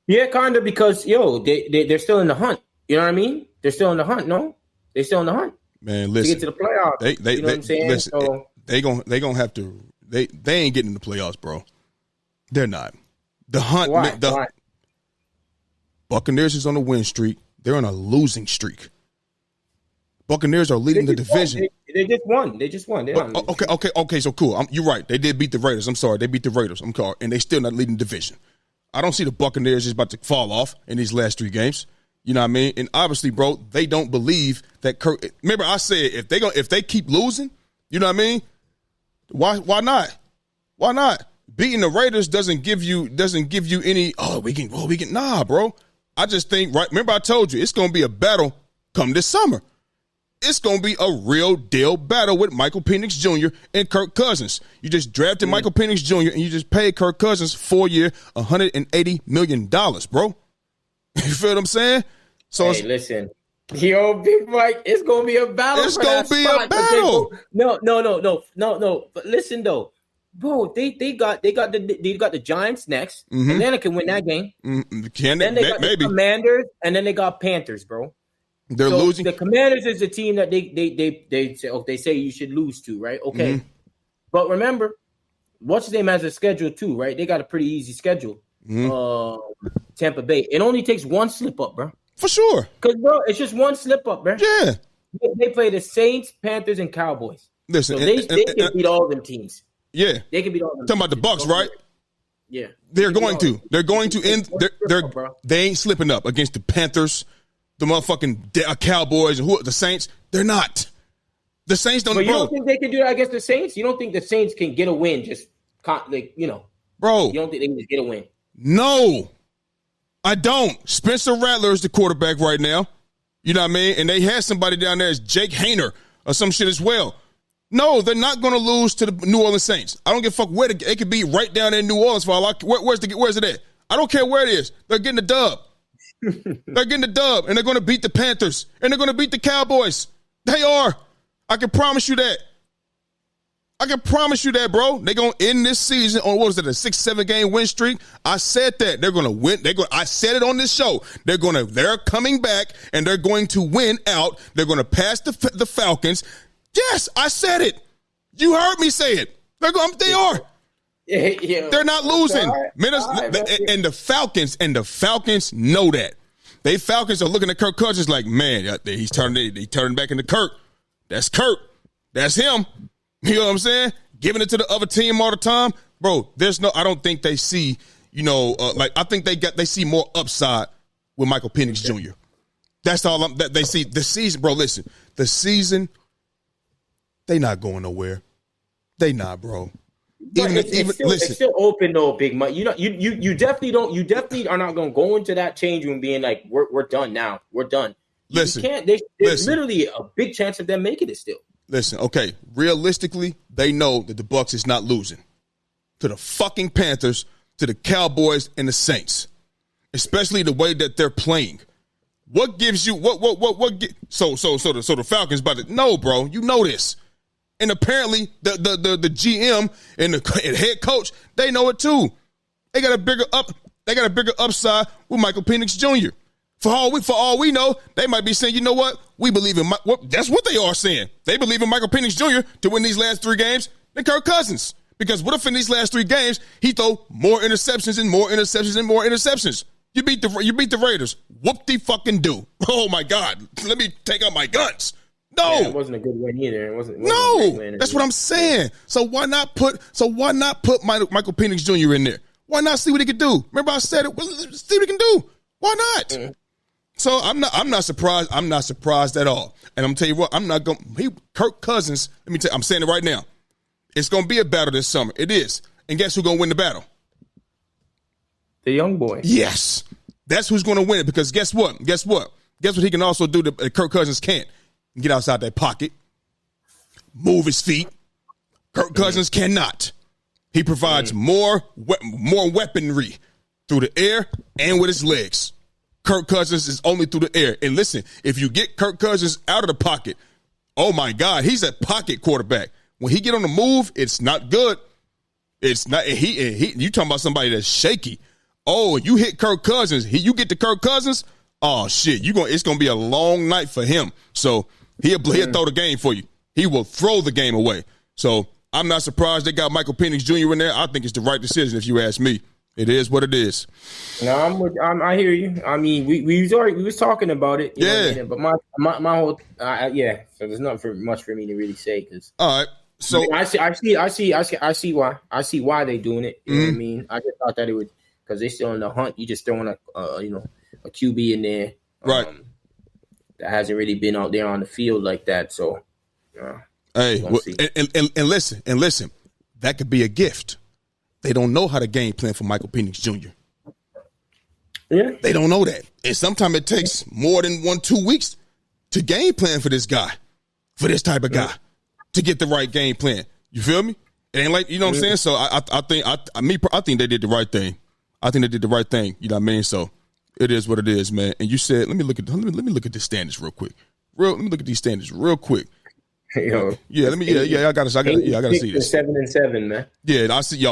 Yeah, kind of, because, they're still in the hunt. You know what I mean? They're still in the hunt, no? They're still in the hunt. Man, listen. To get to the playoffs. You know what I'm saying? Listen, they gonna have to – they ain't getting in the playoffs, bro. They're not. The hunt – Why? Buccaneers is on a win streak. They're on a losing streak. Buccaneers are leading the division. They just won. Okay. So cool. You're right. They did beat the Raiders. I'm sorry. They beat the Raiders. And they still not leading the division. I don't see the Buccaneers just about to fall off in these last 3 games. You know what I mean? And obviously, bro, they don't believe that Kirk. Remember, I said if they keep losing, you know what I mean? Why not? Why not? Beating the Raiders doesn't give you any. We can. Nah, bro. I just think, right. Remember, I told you it's going to be a battle come this summer. it's going to be a real deal battle with Michael Penix Jr. and Kirk Cousins. You just drafted Michael Penix Jr. and you just paid Kirk Cousins 4-year, $180 million, bro. You feel what I'm saying? So hey, listen. Yo, Big Mike, it's going to be a battle. It's going to be a battle. No. But listen, though. Bro, they got the Giants next, and then they can win that game. Then they got the Commanders, and then they got Panthers, bro. They're losing. The Commanders is the team that they say you should lose to, right? Okay, but remember, what's his name has a schedule too, right? They got a pretty easy schedule. Tampa Bay. It only takes one slip up, bro. For sure. Because bro, it's just one slip up, bro. Yeah. They play the Saints, Panthers, and Cowboys. Listen, so they can beat all them teams. Yeah, they can beat all them. Talking about the Bucks, right? Yeah, they're going to end. They ain't slipping up against the Panthers, the motherfucking Cowboys, and the Saints. They're not. The Saints don't. But you don't think they can do that against the Saints? You don't think the Saints can get a win? Bro. You don't think they can just get a win? No, I don't. Spencer Rattler is the quarterback right now. You know what I mean? And they had somebody down there as Jake Hayner or some shit as well. No, they're not going to lose to the New Orleans Saints. I don't give a fuck where it could be right down in New Orleans for all where's it at? I don't care where it is. They're getting the dub. They're getting the dub, and they're going to beat the Panthers, and they're going to beat the Cowboys. They are. I can promise you that. Bro. They're going to end this season on, what was it, a 6-7 game win streak? I said that. They're going to win. I said it on this show. They're coming back, and they're going to win out. They're going to pass the Falcons. Yes, I said it. You heard me say it. They are. Yeah, they're not losing. And the Falcons know that. Falcons are looking at Kirk Cousins like, man, he's turning back into Kirk. That's Kirk. That's him. You know what I'm saying? Giving it to the other team all the time. Bro, I don't think they see, I think they see more upside with Michael Penix Jr. That's all they see. The season, bro, listen, the season, they not going nowhere. They not, bro. It's still open though, Big Mike. You definitely are not going to go into that change room being like, we're done now. We're done. Listen, there's literally a big chance of them making it still. Listen, okay. Realistically, they know that the Bucs is not losing to the fucking Panthers, to the Cowboys, and the Saints, especially the way that they're playing. What gives you so the Falcons? But no, bro, you know this. And apparently the GM and the head coach, they know it too. They got a bigger upside with Michael Penix Jr. For all we know, they might be saying, you know what? We believe in that's what they are saying. They believe in Michael Penix Jr. to win these last 3 games than Kirk Cousins. Because what if in these last 3 games he throw more interceptions and more interceptions and more interceptions? You beat the Raiders. Whoop-de-fucking do. Oh my God. Let me take out my guns. No, it wasn't a good win either. It wasn't that's what I'm saying. So why not put Michael Penix Jr. in there? Why not see what he can do? Remember I said it. Well, see what he can do. Why not? Mm-hmm. So I'm not surprised. I'm not surprised at all. And I'm tell you what, I'm not going. Kirk Cousins. Let me tell you, I'm saying it right now. It's going to be a battle this summer. It is. And guess who's going to win the battle? The young boy. Yes, that's who's going to win it. Because guess what? Guess what he can also do that Kirk Cousins can't. Get outside that pocket, move his feet. Kirk Cousins cannot. He provides more weaponry through the air and with his legs. Kirk Cousins is only through the air. And listen, if you get Kirk Cousins out of the pocket, oh my God, he's a pocket quarterback. When he get on the move, it's not good. It's not. You talking about somebody that's shaky? Oh, you hit Kirk Cousins. You get to Kirk Cousins. Oh shit, it's gonna be a long night for him. So. He'll throw the game for you. He will throw the game away. So I'm not surprised they got Michael Penix Jr. in there. I think it's the right decision if you ask me. It is what it is. No, I hear you. I mean, we was talking about it. You know what I mean? But my whole So there's not much for me to really say because. All right. So I see why they doing it. You know what I mean? I just thought that it would because they still in the hunt. You just throwing a QB in there, right? That hasn't really been out there on the field like that. So, hey, and listen, that could be a gift. They don't know how to game plan for Michael Penix Jr. Yeah, they don't know that, and sometimes it takes more than 1-2 weeks to game plan for this guy. for this type of guy to get the right game plan. You feel me? It ain't like, you know what I'm saying? So I think they did the right thing. I think they did the right thing. You know what I mean? So it is what it is, man. And you said, let me look at the standings real quick. Let me look at these standings real quick. Yo, I gotta see this. 7-7, man. Yeah, I see.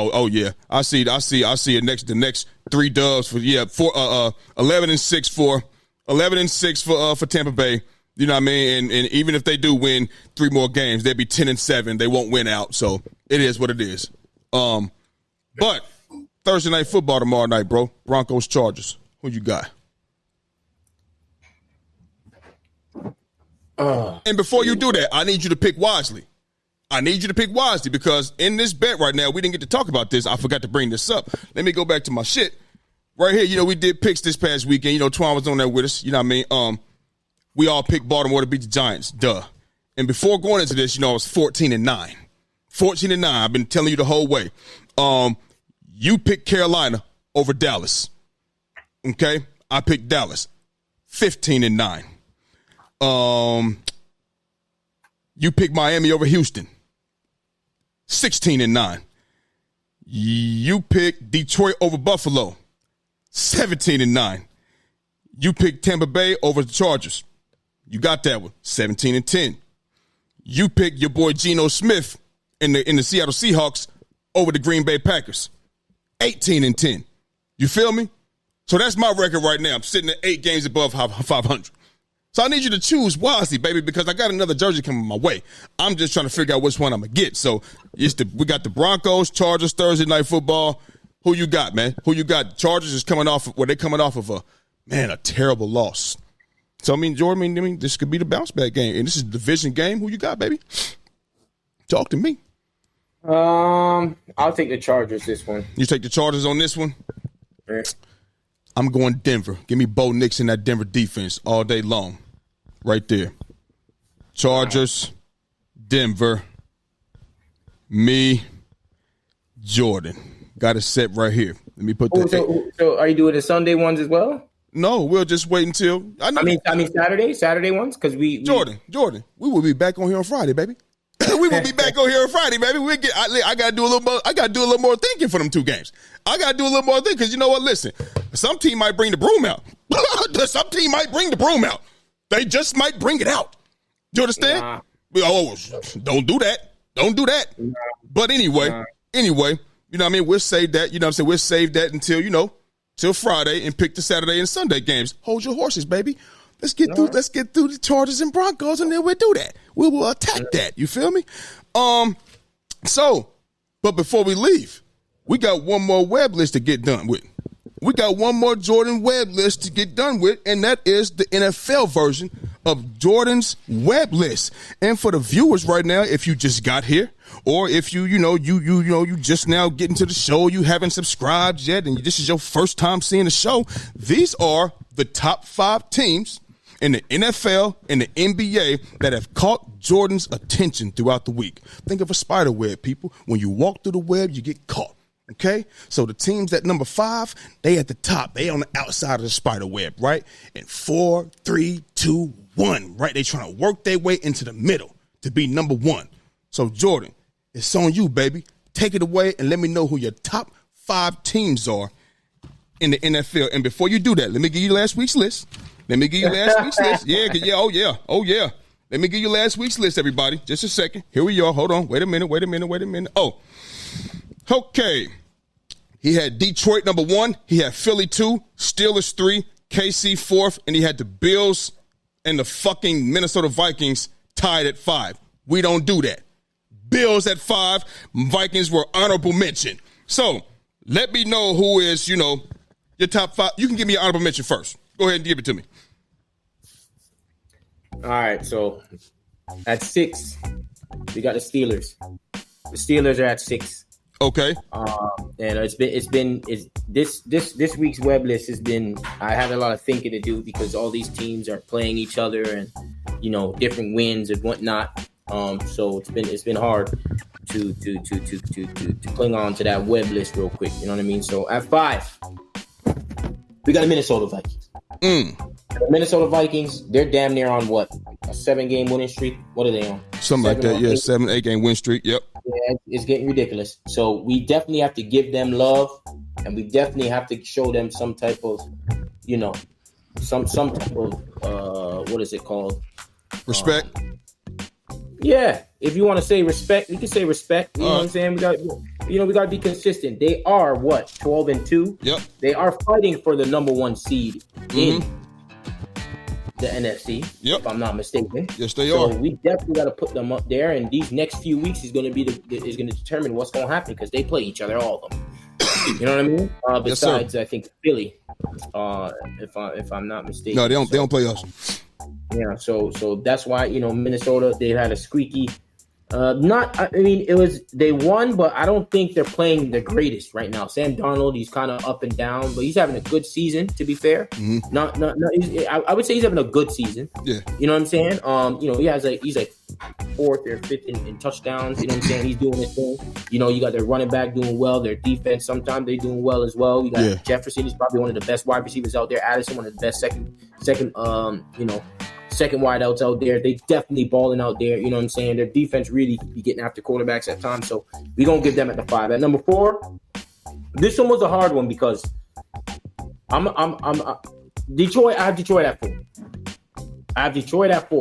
I see it the next 3 dubs for 11-6 for Tampa Bay. You know what I mean? And even if they do win 3 more games, they'd be 10-7. They won't win out. So it is what it is. But Thursday night football tomorrow night, bro. Broncos Chargers. Who you got? And before you do that, I need you to pick wisely. Because in this bet right now, we didn't get to talk about this. I forgot to bring this up. Let me go back to my shit. Right here, we did picks this past weekend. Twan was on there with us. You know what I mean? We all picked Baltimore to beat the Giants. Duh. And before going into this, I was 14-9. 14-9. I've been telling you the whole way. You picked Carolina over Dallas. Okay? I picked Dallas. 15-9. You picked Miami over Houston. 16-9. You picked Detroit over Buffalo. 17-9. You picked Tampa Bay over the Chargers. You got that one. 17-10. You picked your boy Geno Smith in the Seattle Seahawks over the Green Bay Packers. 18-10. You feel me? So that's my record right now. I'm sitting at 8 games above 500. So I need you to choose wisely, baby, because I got another jersey coming my way. I'm just trying to figure out which one I'm going to get. So we got the Broncos, Chargers, Thursday night football. Who you got, man? Who you got? Chargers is coming off of a terrible loss. So, Jordan, this could be the bounce back game. And this is a division game. Who you got, baby? Talk to me. I'll take the Chargers this one. You take the Chargers on this one? Yeah. I'm going Denver. Give me Bo Nix in that Denver defense all day long. Right there. Chargers, Denver, me, Jordan. Got it set right here. Let me put that. So are you doing the Sunday ones as well? No, we'll just wait until. I mean Saturday ones, because Jordan, we will be back on here on Friday, baby. We will be back on here on Friday, baby. I gotta do a little more. I gotta do a little more thinking for them 2 games. I gotta do a little more thinking because you know what? Listen, some team might bring the broom out. Some team might bring the broom out. They just might bring it out. You understand? Nah. Oh, don't do that. Don't do that. Nah. But anyway, you know what I mean? We'll save that. You know what I'm saying? We'll save that until, till Friday and pick the Saturday and Sunday games. Hold your horses, baby. Let's get through the Chargers and Broncos, and then we'll do that. We will attack that. You feel me? But before we leave, we got one more web list to get done with. We got one more Jordan web list to get done with, and that is the NFL version of Jordan's web list. And for the viewers right now, if you just got here, or if you just now getting to the show, you haven't subscribed yet, and this is your first time seeing the show, these are the top 5 teams in the NFL and the NBA that have caught Jordan's attention throughout the week. Think of a spider web, people. When you walk through the web, you get caught. Okay? So the teams at number 5, they at the top. They on the outside of the spider web, right? And 4, 3, 2, 1, right? They trying to work their way into the middle to be number 1. So Jordan, it's on you, baby. Take it away and let me know who your top 5 teams are in the NFL. And before you do that, let me give you last week's list. Yeah. Let me give you last week's list, everybody. Just a second. Here we are. Hold on. Wait a minute. Oh, okay. He had Detroit number 1. He had Philly 2, Steelers 3, KC 4th, and he had the Bills and the fucking Minnesota Vikings tied at 5. We don't do that. Bills at 5. Vikings were honorable mention. So let me know who is, your top 5. You can give me your honorable mention first. Go ahead and give it to me. All right, so at 6, we got the Steelers. The Steelers are at 6. Okay. And this week's web list has been. I had a lot of thinking to do because all these teams are playing each other and different wins and whatnot. So it's been hard to cling on to that web list real quick. You know what I mean? So at 5, we got the Minnesota Vikings. The Minnesota Vikings, they're damn near on what? A 7-game winning streak? What are they on? Something like that, yeah. 7-8 game win streak, yep. Yeah, it's getting ridiculous. So we definitely have to give them love, and we definitely have to show them some type of, some type of, what is it called? Respect. Yeah, if you want to say respect, we can say respect. You know what I'm saying? We got to be consistent. They are 12-2. Yep. They are fighting for the number 1 seed in the NFC. Yep. If I'm not mistaken. Yes, they so are. We definitely got to put them up there. And these next few weeks is going to determine what's going to happen because they play each other, all of them. You know what I mean? Besides, I think Philly. If I'm not mistaken. No, they don't play us. Yeah, so that's why Minnesota, they had a squeaky. They won, but I don't think they're playing the greatest right now. Sam Darnold, he's kind of up and down, but he's having a good season. To be fair, I would say he's having a good season. Yeah, you know what I'm saying. He's like 4th or 5th in touchdowns. You know what I'm saying. He's doing his thing. You got their running back doing well. Their defense sometimes they doing well as well. You got Jefferson. He's probably one of the best wide receivers out there. Addison, one of the best second wideouts out there. They definitely balling out there. You know what I'm saying? Their defense really be getting after quarterbacks at times. So we're going to give them at the 5. At number 4, this one was a hard one because I'm Detroit. I have Detroit at 4.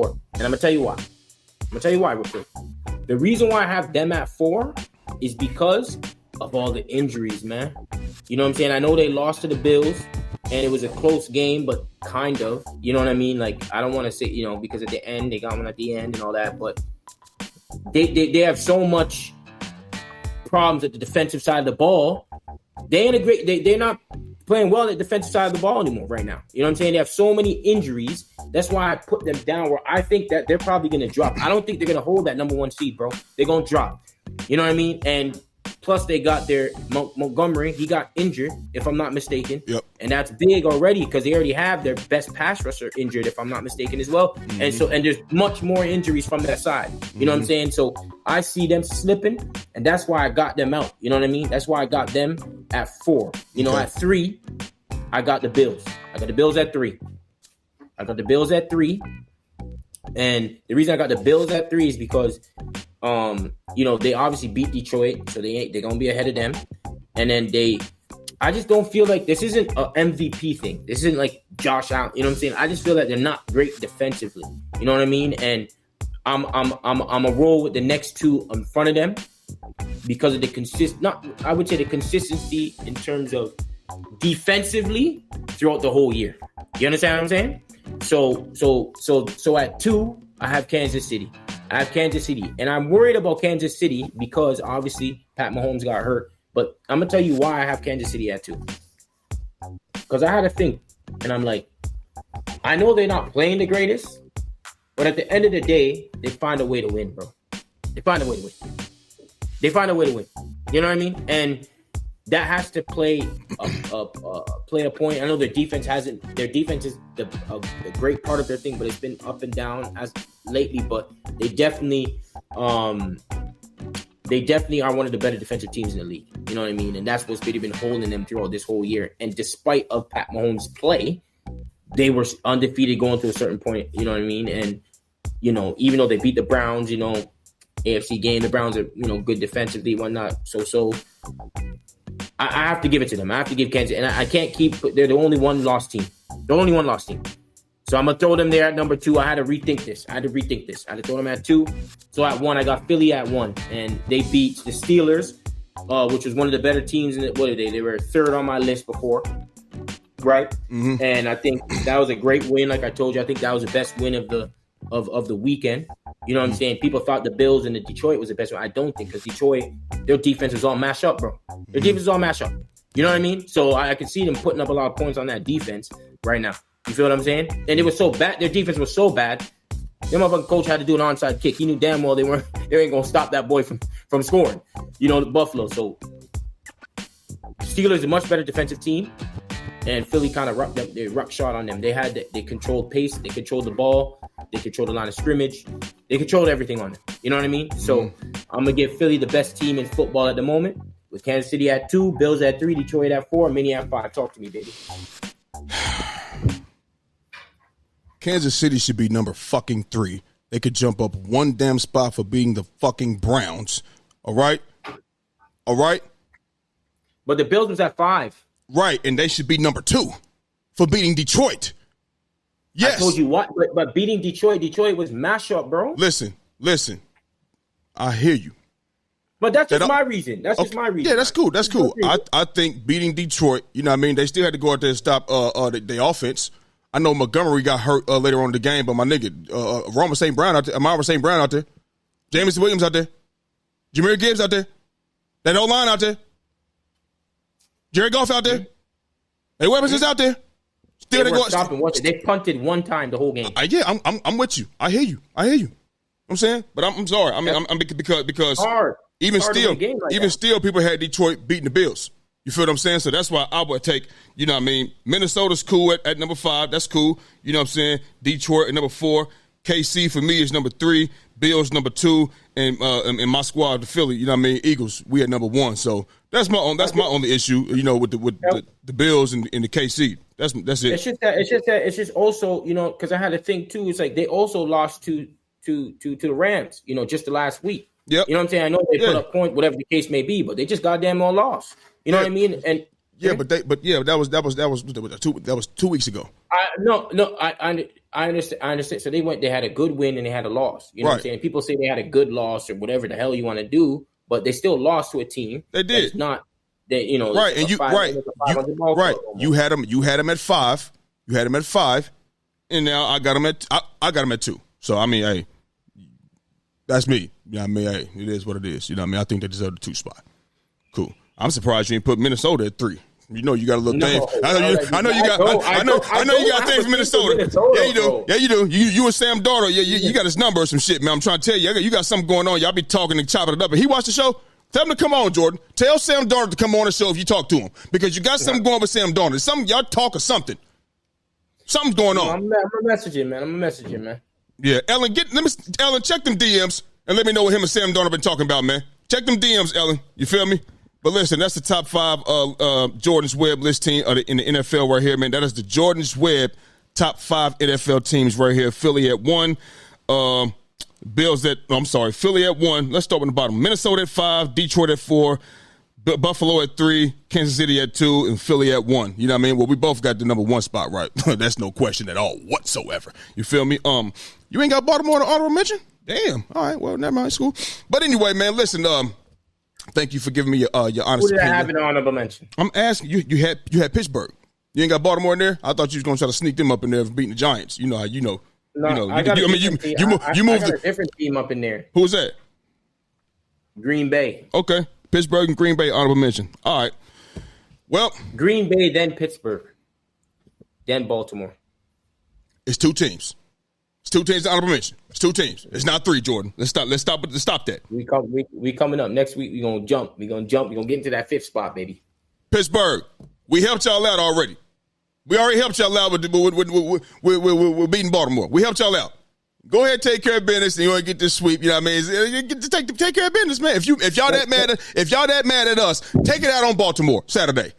And I'm going to tell you why. Real quick. The reason why I have them at 4 is because of all the injuries, man. You know what I'm saying? I know they lost to the Bills. And it was a close game, but kind of. You know what I mean? Like, I don't want to say, because at the end, they got one at the end and all that. But they have so much problems at the defensive side of the ball. They're not playing well at the defensive side of the ball anymore right now. You know what I'm saying? They have so many injuries. That's why I put them down where I think that they're probably going to drop. I don't think they're going to hold that number 1 seed, bro. They're going to drop. You know what I mean? And plus, they got their Montgomery. He got injured, if I'm not mistaken. Yep. And that's big already because they already have their best pass rusher injured, if I'm not mistaken, as well. Mm-hmm. And there's much more injuries from that side. You know what I'm saying? So I see them slipping, and that's why I got them out. You know what I mean? That's why I got them at 4. At 3, I got the Bills. I got the Bills at 3. And the reason I got the Bills at 3 is because they obviously beat Detroit, so they're gonna be ahead of them. And then I just don't feel like this isn't an MVP thing. This isn't like Josh Allen. You know what I'm saying? I just feel that they're not great defensively. You know what I mean? And I'm a roll with the next 2 in front of them because of the consistency in terms of defensively throughout the whole year. You understand what I'm saying? So at 2, I have Kansas City. And I'm worried about Kansas City because obviously Pat Mahomes got hurt. But I'm going to tell you why I have Kansas City at 2. Because I had to think, and I'm like, I know they're not playing the greatest, but at the end of the day, they find a way to win, bro. They find a way to win. You know what I mean? And that has to play a point. I know their defense is the great part of their thing, but it's been up and down as lately. But they definitely are one of the better defensive teams in the league. You know what I mean? And that's what's really been holding them throughout this whole year. And despite of Pat Mahomes' play, they were undefeated going to a certain point. You know what I mean? And even though they beat the Browns, AFC game, the Browns are good defensively, whatnot. So. I have to give it to them. I have to give Kansas, and I can't keep. They're the only one lost team. So I'm gonna throw them there at number 2. I had to rethink this. I had to throw them at 2. So at 1, I got Philly at 1, and they beat the Steelers, which was one of the better teams. What are they? They were 3rd on my list before, right? Mm-hmm. And I think that was a great win. Like I told you, I think that was the best win of the weekend. You know what I'm saying? People thought the Bills and the Detroit was the best one. I don't think, because Detroit, their defense was all mashed up, bro. Their defense is all mashed up. You know what I mean? So I can see them putting up a lot of points on that defense right now. You feel what I'm saying? And it was so bad. Their defense was so bad. Their motherfucking coach had to do an onside kick. He knew damn well they ain't gonna stop that boy from scoring. The Buffalo. So Steelers a much better defensive team. And Philly kind of ruck shot on them. They controlled pace. They controlled the ball. They controlled the line of scrimmage. They controlled everything on them. You know what I mean? So I'm going to give Philly the best team in football at the moment. With Kansas City at 2, Bills at 3, Detroit at 4, Minnie at 5. Talk to me, baby. Kansas City should be number fucking 3. They could jump up one damn spot for beating the fucking Browns. All right? But the Bills was at 5. Right, and they should be number 2 for beating Detroit. Yes. I told you what, but beating Detroit was mashup, bro. Listen. I hear you. But that's just my reason. That's just my reason. Yeah, that's cool. I think beating Detroit, you know what I mean? They still had to go out there and stop the offense. I know Montgomery got hurt later on in the game, but my nigga, Amara St. Brown out there. Jameson Williams out there. Jahmyr Gibbs out there. That O-line out there. Jared Goff out there. Hey, Weapons is out there. Still they weren't stopping. They punted one time the whole game. I'm with you. I hear you. I'm saying, but I'm sorry. I mean, I'm because hard. Even hard still, people had Detroit beating the Bills. You feel what I'm saying? So that's why I would take, you know what I mean? Minnesota's cool at number 5. That's cool. You know what I'm saying? Detroit at number 4. KC for me is number 3. Bills number 2. And my squad, the Philly, you know what I mean? Eagles, we at number 1. So that's my only issue, you know, with the Bills and the KC. That's it. It's just also, you know, because I had to think too. It's like they also lost to the Rams, you know, just the last week. Yep. You know what I'm saying? I know they put up points, whatever the case may be, but they just goddamn all lost. You know what I mean? And that was 2 weeks ago. I understand. So they had a good win and they had a loss. You know what I'm saying? People say they had a good loss or whatever the hell you want to do, but they still lost to a team. They did. That's not that, you know, right. And you had them at 5. You had them at 5, and now I got them at 2. So I mean, hey, that's me. You know what I mean? Hey, it is what it is. You know what I mean? I think they deserve the 2 spot. Cool. I'm surprised you didn't put Minnesota at 3. You know you got a little thing. I know you got things for Minnesota. Yeah, you do. You and Sam Darnold. Yeah, you got his number or some shit, man. I'm trying to tell you, you got something going on. Y'all be talking and chopping it up. If he watched the show, tell him to come on, Jordan. Tell Sam Darnold to come on the show if you talk to him, because you got something going with Sam Darnold. Something y'all talk or something. Something's going on. I'm a messaging man. Yeah, Ellen, Ellen, check them DMs and let me know what him and Sam Darnold been talking about, man. Check them DMs, Ellen. You feel me? But listen, that's the top 5 Jordan's Web list team in the NFL right here, man. That is the Jordan's Web top 5 NFL teams right here. Philly at 1. Philly at 1. Let's start with the bottom. Minnesota at 5. Detroit at 4. Buffalo at 3. Kansas City at 2. And Philly at 1. You know what I mean? Well, we both got the number 1 spot right. That's no question at all whatsoever. You feel me? You ain't got Baltimore to honorable mention? Damn. All right. Well, never mind. It's cool. But anyway, man, listen, thank you for giving me your honest opinion. Who did I have in honorable mention? I'm asking you. You had Pittsburgh. You ain't got Baltimore in there. I thought you was gonna try to sneak them up in there for beating the Giants. You know how you know. No, I got a different team up in there. Who was that? Green Bay. Okay, Pittsburgh and Green Bay honorable mention. All right. Well, Green Bay, then Pittsburgh, then Baltimore. It's 2 teams. It's 2 teams honorable mention. It's 2 teams. It's not 3, Jordan. Let's stop that. We coming up next week. We gonna jump. We gonna get into that 5th spot, baby. Pittsburgh. We helped y'all out already. We already helped y'all out with beating Baltimore. We helped y'all out. Go ahead, take care of business, and you want to get this sweep. You know what I mean? Take care of business, man. If y'all that mad at us, take it out on Baltimore Saturday.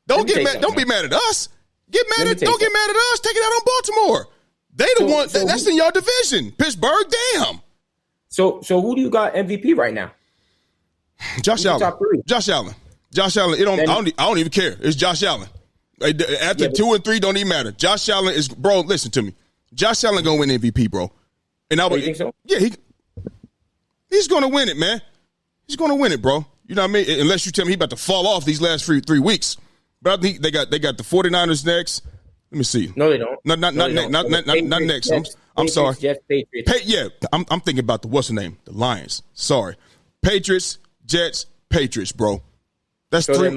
Don't be mad at us. Don't get mad at us. Take it out on Baltimore. They the one that's in your division. Pittsburgh, damn. So who do you got MVP right now? Josh Allen. Josh Allen. I don't even care. It's Josh Allen. After 2 and 3, don't even matter. Josh Allen is, bro. Listen to me. Josh Allen gonna win MVP, bro. And you think so? Yeah, he's gonna win it, man. He's gonna win it, bro. You know what I mean? Unless you tell me he about to fall off these last 3 weeks. But I think they got the 49ers next. Let me see. No, they don't. Not next. I'm sorry. Jets, Patriots. I'm thinking about what's the name? The Lions. Sorry. Patriots, Jets, Patriots, bro. That's so 3.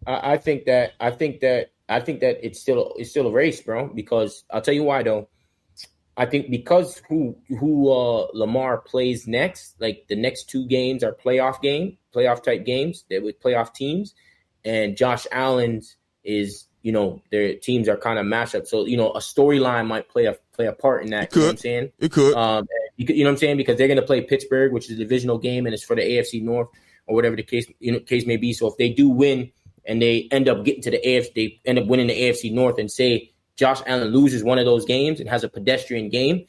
I think that it's still a race, bro. Because I'll tell you why though. I think because who Lamar plays next, like the next 2 games are playoff type games that with playoff teams, and Josh Allen's is, you know, their teams are kind of mashed up. So, you know, a storyline might play a part in that. You know what I'm saying? It could. You know what I'm saying? Because they're going to play Pittsburgh, which is a divisional game, and it's for the AFC North or whatever the case case may be. So if they do win and they end up getting to the AFC, they end up winning the AFC North, and say Josh Allen loses one of those games and has a pedestrian game,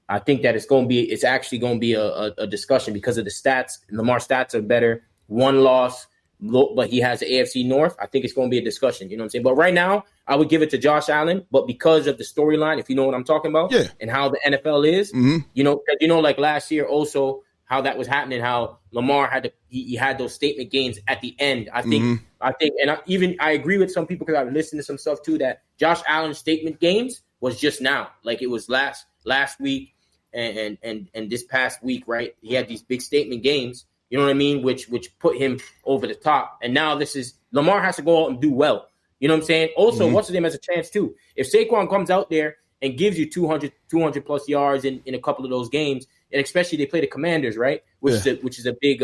I think that it's actually going to be a discussion because of the stats. Lamar's stats are better. One loss, but he has the AFC North. I think it's going to be a discussion. You know what I'm saying? But right now, I would give it to Josh Allen. But because of the storyline, if you know what I'm talking about, and how the NFL is, like last year also, how that was happening, how Lamar had those statement games at the end. I think, and I agree with some people because I've listened to some stuff too that Josh Allen's statement games was just now, like it was last week and this past week, right? He had these big statement games, you know what I mean, which put him over the top. And now Lamar has to go out and do well. You know what I'm saying? Also, what's his name has a chance too. If Saquon comes out there and gives you 200 plus yards in a couple of those games, and especially they play the Commanders, right? Which is a big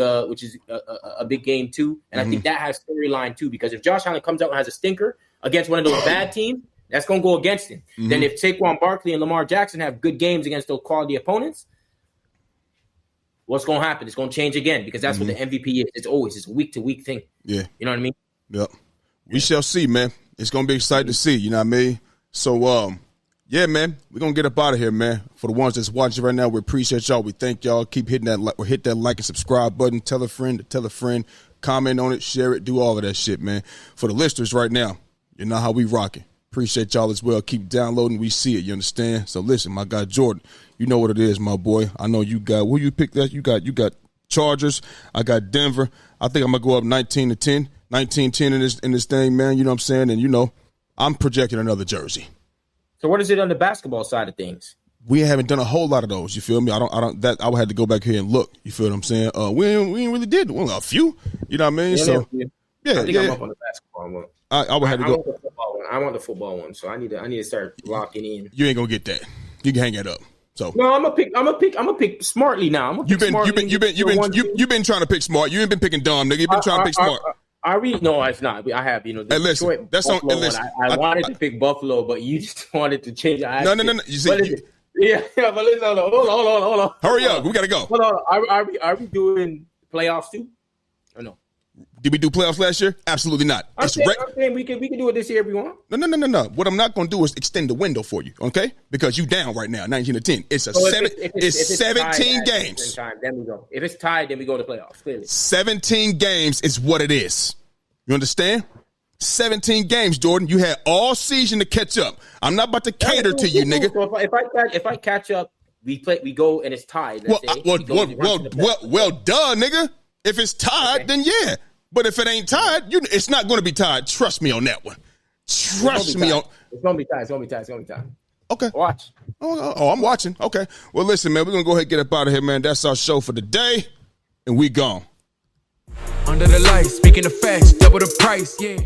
game too. And I think that has storyline too, because if Josh Allen comes out and has a stinker against one of those bad teams, that's going to go against him. Then if Saquon Barkley and Lamar Jackson have good games against those quality opponents, what's going to happen? It's going to change again, because that's what the MVP is. It's a week-to-week thing. Yeah. You know what I mean? Yep. We shall see, man. It's going to be exciting to see, you know what I mean? So, yeah, man, we're going to get up out of here, man. For the ones that's watching right now, we appreciate y'all. We thank y'all. Keep hitting that like, or hit that like and subscribe button. Tell a friend, comment on it, share it, do all of that shit, man. For the listeners right now, you know how we rocking. Appreciate y'all as well. Keep downloading. We see it. You understand? So listen, my guy Jordan, you know what it is, my boy. I know you got. Where you pick that? You got Chargers. I got Denver. I think I'm gonna go up 19-10 in this thing, man. You know what I'm saying? And you know, I'm projecting another jersey. So what is it on the basketball side of things? We haven't done a whole lot of those. You feel me? I would have to go back here and look. You feel what I'm saying? We ain't really did a few. You know what I mean? Yeah, so I think I'm up on the basketball one. I would have to go. I want the football one, so I need to start locking in. You ain't gonna get that. You can hang it up. So no, I'm gonna pick smartly now. You've been trying to pick smart. You ain't been picking dumb, nigga. You've been trying to pick smart. No, it's not. I have, Hey, listen, that's on. Listen, I wanted to pick Buffalo, but you just wanted to change. No. You see, but listen, hold on. Hurry up, we gotta go. Hold on, are we doing playoffs too, or no? Did we do playoffs last year? Absolutely not. I'm saying we can do it this year if we want. No. What I'm not going to do is extend the window for you, okay? Because you down right now, 19-10. It's 17 games. Then we go. If it's tied, then we go to playoffs. Clearly, 17 games is what it is. You understand? 17 games, Jordan. You had all season to catch up. I'm not about to cater to you, nigga. So if I catch up, we go and it's tied. Well, duh, nigga. If it's tied, then yeah. But if it ain't tied, it's not going to be tied. Trust me on that one. Trust me on. It's going to be tied. Okay. Watch. Oh, I'm watching. Okay. Well, listen, man. We're going to go ahead and get up out of here, man. That's our show for the day, and we gone. Under the lights, speaking of facts, double the price, yeah.